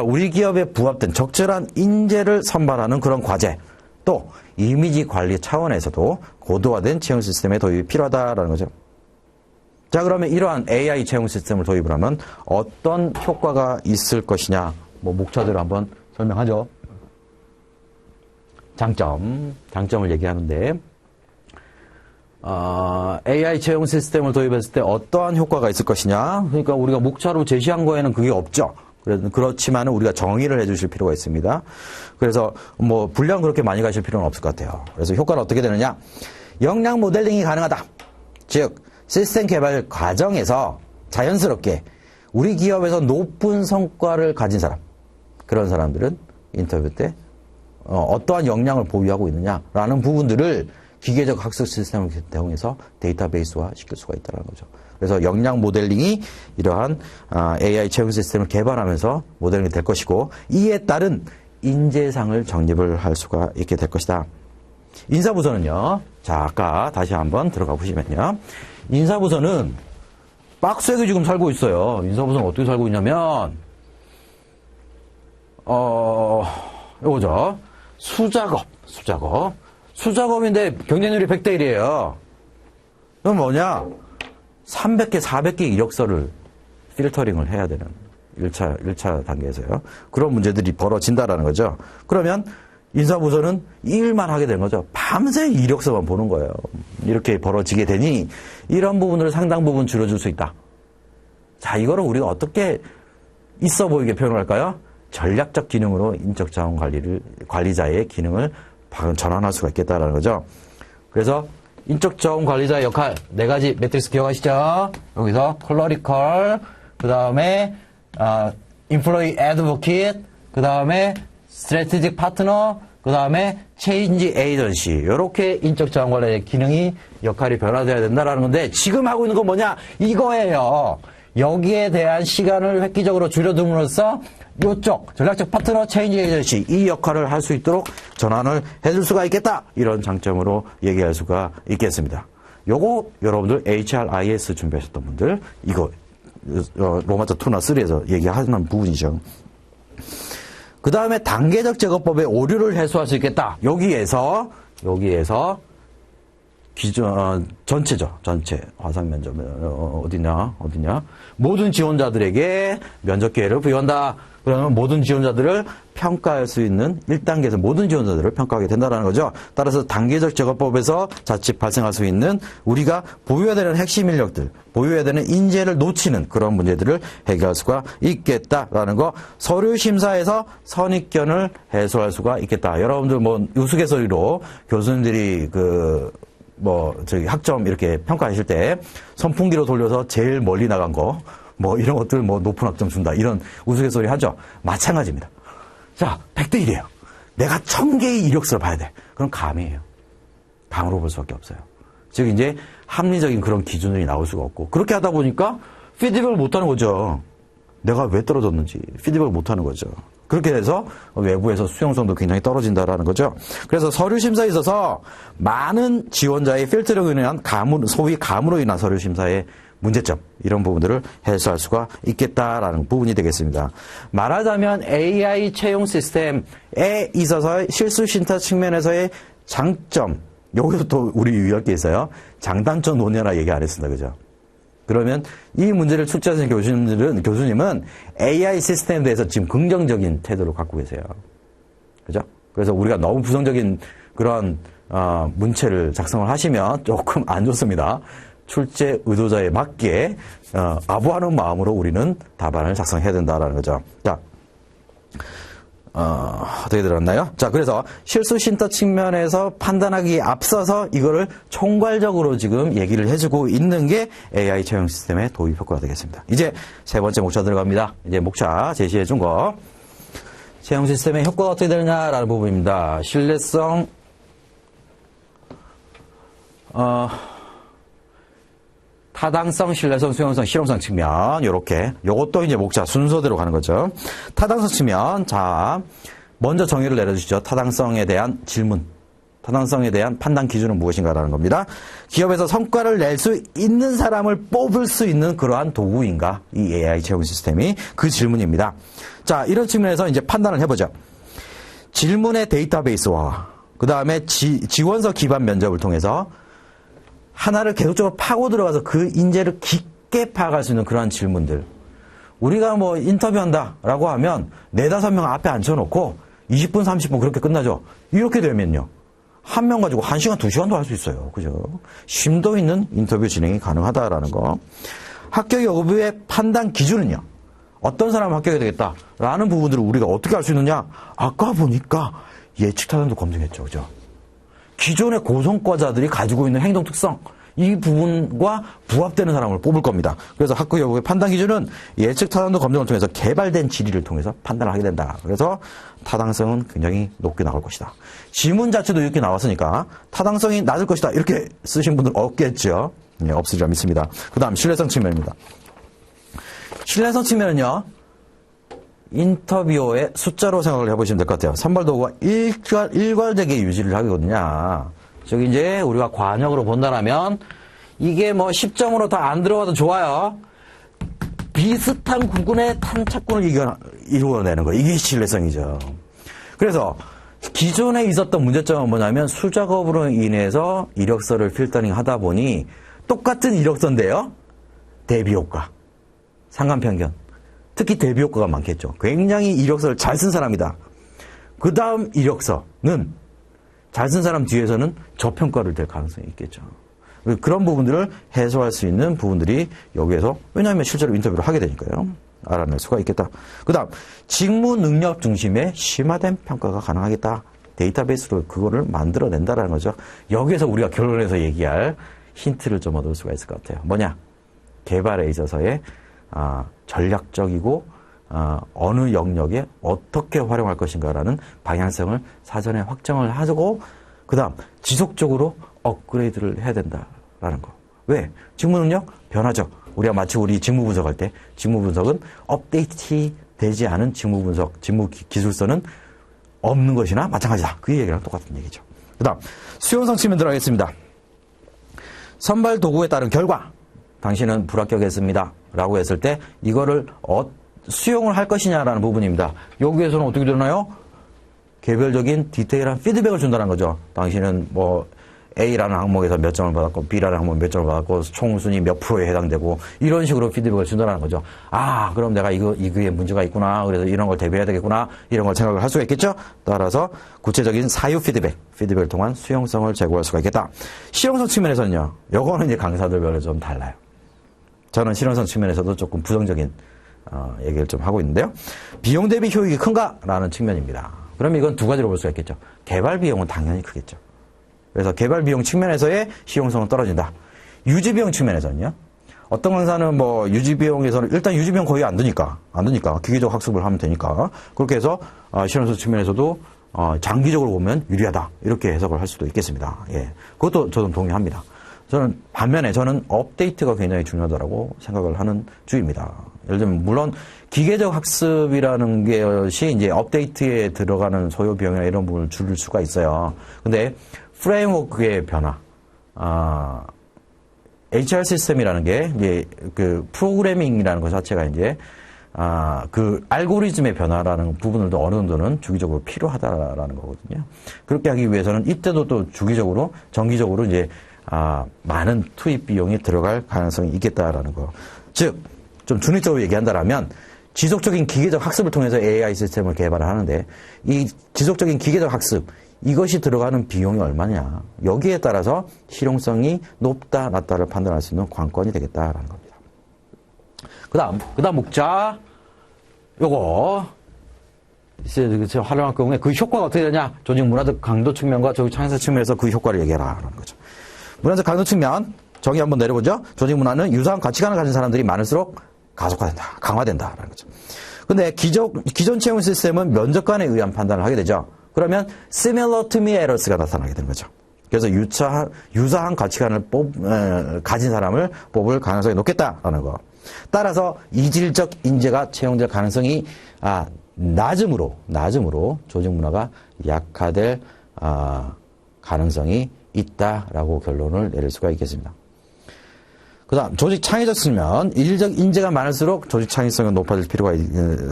우리 기업에 부합된 적절한 인재를 선발하는 그런 과제, 또 이미지 관리 차원에서도 고도화된 채용 시스템의 도입이 필요하다라는 거죠. 자, 그러면 이러한 AI 채용 시스템을 도입을 하면 어떤 효과가 있을 것이냐, 뭐 목차대로 한번 설명하죠. 장점을 얘기하는데, AI 채용 시스템을 도입했을 때 어떠한 효과가 있을 것이냐. 그러니까 우리가 목차로 제시한 거에는 그게 없죠. 그렇지만 우리가 정의를 해주실 필요가 있습니다. 그래서 뭐 분량 그렇게 많이 가실 필요는 없을 것 같아요. 그래서 효과는 어떻게 되느냐. 역량 모델링이 가능하다. 즉 시스템 개발 과정에서 자연스럽게 우리 기업에서 높은 성과를 가진 사람, 그런 사람들은 인터뷰 때 어떠한 역량을 보유하고 있느냐라는 부분들을 기계적 학습 시스템을 대응해서 데이터베이스화 시킬 수가 있다는 거죠. 그래서 역량 모델링이 이러한 AI 채용 시스템을 개발하면서 모델링이 될 것이고, 이에 따른 인재상을 정립을 할 수가 있게 될 것이다. 인사부서는요. 자, 아까 다시 한번 들어가 보시면요. 인사부서는 빡세게 지금 살고 있어요. 인사부서는 어떻게 살고 있냐면, 이거죠. 수작업인데 경쟁률이 100대 1이에요. 그럼 뭐냐? 300개, 400개 이력서를 필터링을 해야 되는 1차 단계에서요. 그런 문제들이 벌어진다라는 거죠. 그러면 인사부서는 이 일만 하게 되는 거죠. 밤새 이력서만 보는 거예요. 이렇게 벌어지게 되니 이런 부분을 상당 부분 줄여줄 수 있다. 자, 이거를 우리가 어떻게 있어 보이게 표현을 할까요? 전략적 기능으로 인적 자원 관리자의 기능을 전환할 수가 있겠다라는 거죠. 그래서 인적 자원 관리자의 역할 4가지 매트릭스 기억하시죠? 여기서 콜러리컬, 그 다음에 인플로이 애드보킷, 그 다음에 스트래티직 파트너, 그 다음에 체인지 에이전시, 이렇게 인적 자원 관리자의 기능이 역할이 변화되어야 된다라는 건데, 지금 하고 있는 건 뭐냐? 이거예요. 여기에 대한 시간을 획기적으로 줄여둠으로써 이쪽 전략적 파트너 체인지 에이전시, 이 역할을 할 수 있도록 전환을 해줄 수가 있겠다, 이런 장점으로 얘기할 수가 있겠습니다. 요거 여러분들 HRIS 준비하셨던 분들 이거 로마자 2나 3에서 얘기하는 부분이죠. 그 다음에 단계적 제거법의 오류를 해소할 수 있겠다. 여기에서 기존 전체 화상 면접 어디냐 모든 지원자들에게 면접 기회를 부여한다. 그러면 모든 지원자들을 평가할 수 있는 1단계에서 모든 지원자들을 평가하게 된다는 거죠. 따라서 단계적 제거법에서 자칫 발생할 수 있는 우리가 보유해야 되는 핵심 인력들, 보유해야 되는 인재를 놓치는 그런 문제들을 해결할 수가 있겠다라는 거. 서류 심사에서 선입견을 해소할 수가 있겠다. 여러분들 뭐 우스갯소리로 교수님들이 학점 이렇게 평가하실 때 선풍기로 돌려서 제일 멀리 나간 거, 뭐 이런 것들 높은 학점 준다, 이런 우스갯소리 하죠. 마찬가지입니다. 자, 100대 1이에요. 내가 1000개의 이력서를 봐야 돼. 그럼 감이에요. 감으로 볼 수밖에 없어요. 즉 이제 합리적인 그런 기준이 나올 수가 없고, 그렇게 하다 보니까 피드백을 못하는 거죠. 내가 왜 떨어졌는지 피드백을 못하는 거죠. 그렇게 돼서 외부에서 수용성도 굉장히 떨어진다라는 거죠. 그래서 서류 심사에 있어서 많은 지원자의 필터링으로 인한 소위 감으로 인한 서류 심사의 문제점, 이런 부분들을 해소할 수가 있겠다라는 부분이 되겠습니다. 말하자면 AI 채용 시스템에 있어서의 실수 심사 측면에서의 장점, 여기서 또 우리 유의할 게 있어요. 장단점 논의하라 얘기 안 했습니다. 그죠? 그러면 이 문제를 출제하신 교수님은 AI 시스템에 대해서 지금 긍정적인 태도를 갖고 계세요. 그죠? 그래서 우리가 너무 부정적인 그런 문체를 작성을 하시면 조금 안 좋습니다. 출제 의도자에 맞게 아부하는 마음으로 우리는 답안을 작성해야 된다라는 거죠. 자, 어떻게 들었나요? 자, 그래서 실수 심사 측면에서 판단하기에 앞서서 이거를 총괄적으로 지금 얘기를 해주고 있는 게 AI 채용 시스템의 도입 효과가 되겠습니다. 이제 세 번째 목차 들어갑니다. 이제 목차 제시해 준 거. 채용 시스템의 효과가 어떻게 되느냐라는 부분입니다. 신뢰성, 타당성, 신뢰성, 수용성, 실용성 측면, 요렇게. 요것도 이제 목차 순서대로 가는 거죠. 타당성 측면, 자, 먼저 정의를 내려주시죠. 타당성에 대한 질문. 타당성에 대한 판단 기준은 무엇인가라는 겁니다. 기업에서 성과를 낼 수 있는 사람을 뽑을 수 있는 그러한 도구인가? 이 AI 채용 시스템이 그 질문입니다. 자, 이런 측면에서 이제 판단을 해보죠. 질문의 데이터베이스와 그 다음에 지원서 기반 면접을 통해서 하나를 계속적으로 파고 들어가서 그 인재를 깊게 파악할 수 있는 그러한 질문들. 우리가 뭐 인터뷰한다라고 하면 4-5명 앞에 앉혀놓고 20분, 30분 그렇게 끝나죠. 이렇게 되면요. 한 명 가지고 1시간, 2시간도 할 수 있어요. 그죠? 심도 있는 인터뷰 진행이 가능하다라는 거. 합격 여부의 판단 기준은요. 어떤 사람은 합격이 되겠다라는 부분들을 우리가 어떻게 할 수 있느냐. 아까 보니까 예측 타당도 검증했죠. 그죠? 기존의 고성과자들이 가지고 있는 행동 특성, 이 부분과 부합되는 사람을 뽑을 겁니다. 그래서 합격 여부의 판단 기준은 예측 타당도 검증을 통해서 개발된 질의를 통해서 판단을 하게 된다. 그래서 타당성은 굉장히 높게 나올 것이다. 지문 자체도 이렇게 나왔으니까 타당성이 낮을 것이다. 이렇게 쓰신 분들 없겠죠. 네, 없으리라 믿습니다. 그 다음 신뢰성 측면입니다. 신뢰성 측면은요. 인터뷰어의 숫자로 생각을 해보시면 될 것 같아요. 선발 도구가 일괄되게 유지를 하거든요. 저기 이제 우리가 관역으로 본다면 이게 뭐 10점으로 다 안 들어가도 좋아요. 비슷한 구분의 탄착군을 이루어내는 거. 이게 신뢰성이죠. 그래서 기존에 있었던 문제점은 뭐냐면 수작업으로 인해서 이력서를 필터링 하다 보니 똑같은 이력서인데요. 대비효과, 상관편견. 특히 대비효과가 많겠죠. 굉장히 이력서를 잘 쓴 사람이다. 그 다음 이력서는 잘 쓴 사람 뒤에서는 저평가를 될 가능성이 있겠죠. 그런 부분들을 해소할 수 있는 부분들이 여기에서, 왜냐하면 실제로 인터뷰를 하게 되니까요. 알아낼 수가 있겠다. 그 다음 직무 능력 중심의 심화된 평가가 가능하겠다. 데이터베이스로 그거를 만들어낸다라는 거죠. 여기에서 우리가 결론에서 얘기할 힌트를 좀 얻을 수가 있을 것 같아요. 뭐냐? 개발에 있어서의 전략적이고 어느 영역에 어떻게 활용할 것인가라는 방향성을 사전에 확정을 하고 그 다음 지속적으로 업그레이드를 해야 된다라는 거. 왜? 직무 능력 변하죠. 우리가 마치 우리 직무 분석할 때 직무 분석은 업데이트 되지 않은 직무 분석, 직무 기술서는 없는 것이나 마찬가지다. 그 얘기랑 똑같은 얘기죠. 그 다음 수용성 측면 들어가겠습니다. 선발 도구에 따른 결과. 당신은 불합격했습니다. 라고 했을 때 이거를 수용을 할 것이냐라는 부분입니다. 여기에서는 어떻게 되나요? 개별적인 디테일한 피드백을 준다는 거죠. 당신은 뭐 A라는 항목에서 몇 점을 받았고 B라는 항목에 몇 점을 받았고 총순위 몇 프로에 해당되고 이런 식으로 피드백을 준다는 거죠. 아, 그럼 내가 이거에 문제가 있구나. 그래서 이런 걸 대비해야 되겠구나. 이런 걸 생각을 할 수가 있겠죠. 따라서 구체적인 사유 피드백을 통한 수용성을 제고할 수가 있겠다. 실용성 측면에서는요. 요거는 이제 강사들별로 좀 달라요. 저는 실용성 측면에서도 조금 부정적인 얘기를 좀 하고 있는데요. 비용 대비 효익이 큰가라는 측면입니다. 그럼 이건 두 가지로 볼 수가 있겠죠. 개발 비용은 당연히 크겠죠. 그래서 개발 비용 측면에서의 실용성은 떨어진다. 유지 비용 측면에서는요. 어떤 강사는 뭐 유지 비용에서는 일단 유지 비용 거의 안 드니까 기계적 학습을 하면 되니까 그렇게 해서 실용성 측면에서도 장기적으로 보면 유리하다 이렇게 해석을 할 수도 있겠습니다. 예, 그것도 저는 동의합니다. 반면에 저는 업데이트가 굉장히 중요하다고 생각을 하는 주의입니다. 예를 들면, 물론, 기계적 학습이라는 것이 이제 업데이트에 들어가는 소요 비용이나 이런 부분을 줄일 수가 있어요. 근데, 프레임워크의 변화, HR 시스템이라는 게, 이제, 그, 프로그래밍이라는 것 자체가 이제, 그, 알고리즘의 변화라는 부분들도 어느 정도는 주기적으로 필요하다라는 거거든요. 그렇게 하기 위해서는 이때도 또 주기적으로, 정기적으로 이제, 많은 투입 비용이 들어갈 가능성이 있겠다라는 거. 즉, 좀 중립적으로 얘기한다라면, 지속적인 기계적 학습을 통해서 AI 시스템을 개발을 하는데, 이 지속적인 기계적 학습, 이것이 들어가는 비용이 얼마냐. 여기에 따라서 실용성이 높다, 낮다를 판단할 수 있는 관건이 되겠다라는 겁니다. 그 다음 묵자. 요거. 이제 활용할 경우에 그 효과가 어떻게 되냐. 조직 문화적 강도 측면과 조직 창의성 측면에서 그 효과를 얘기해라. 라는 거죠. 문화적 강도 측면. 정의 한번 내려보죠. 조직 문화는 유사한 가치관을 가진 사람들이 많을수록 가속화된다. 강화된다. 라는 거죠. 근데 기존 채용 시스템은 면접관에 의한 판단을 하게 되죠. 그러면 similar to me errors가 나타나게 되는 거죠. 그래서 유사한 가치관을 가진 사람을 뽑을 가능성이 높겠다라는 거. 따라서 이질적 인재가 채용될 가능성이 낮음으로 조직 문화가 약화될 가능성이 있다라고 결론을 내릴 수가 있겠습니다. 그다음 조직 창의적 측면, 이질적 인재가 많을수록 조직 창의성이 높아질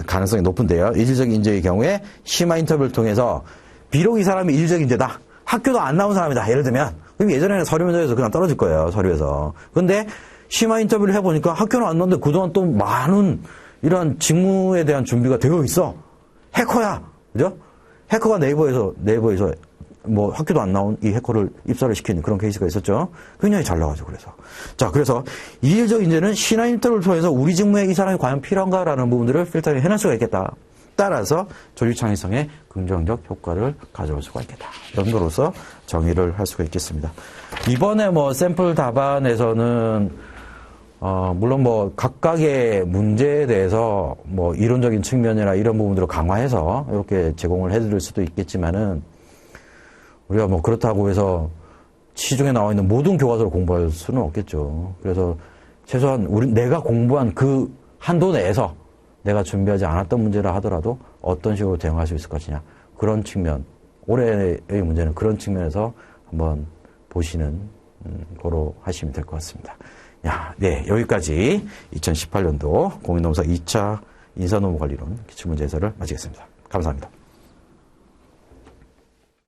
가능성이 높은데요. 이질적 인재의 경우에 심화 인터뷰를 통해서 비록 이 사람이 이질적 인재다, 학교도 안 나온 사람이다. 예를 들면 그럼 예전에는 서류 면접에서 그냥 떨어질 거예요. 서류에서. 근데 심화 인터뷰를 해보니까 학교는 안 나왔는데 그동안 또 많은 이런 직무에 대한 준비가 되어 있어. 해커야, 그죠? 해커가 네이버에서 뭐 학교도 안 나온 이 해커를 입사를 시키는 그런 케이스가 있었죠. 굉장히 잘 나가죠. 그래서 이질적 인재는 신화 인터뷰를 통해서 우리 직무에 이 사람이 과연 필요한가라는 부분들을 필터링 해낼 수가 있겠다. 따라서 조직 창의성에 긍정적 효과를 가져올 수가 있겠다. 정도로서 정의를 할 수가 있겠습니다. 이번에 뭐 샘플 답안에서는 물론 뭐 각각의 문제에 대해서 뭐 이론적인 측면이나 이런 부분들을 강화해서 이렇게 제공을 해드릴 수도 있겠지만은 우리가 뭐 그렇다고 해서 시중에 나와 있는 모든 교과서를 공부할 수는 없겠죠. 그래서 최소한 내가 공부한 그 한도 내에서 내가 준비하지 않았던 문제라 하더라도 어떤 식으로 대응할 수 있을 것이냐. 그런 측면, 올해의 문제는 그런 측면에서 한번 보시는 거로 하시면 될 것 같습니다. 네, 여기까지 2018년도 공인노무사 2차 인사노무관리론 기출문제 해설을 마치겠습니다. 감사합니다.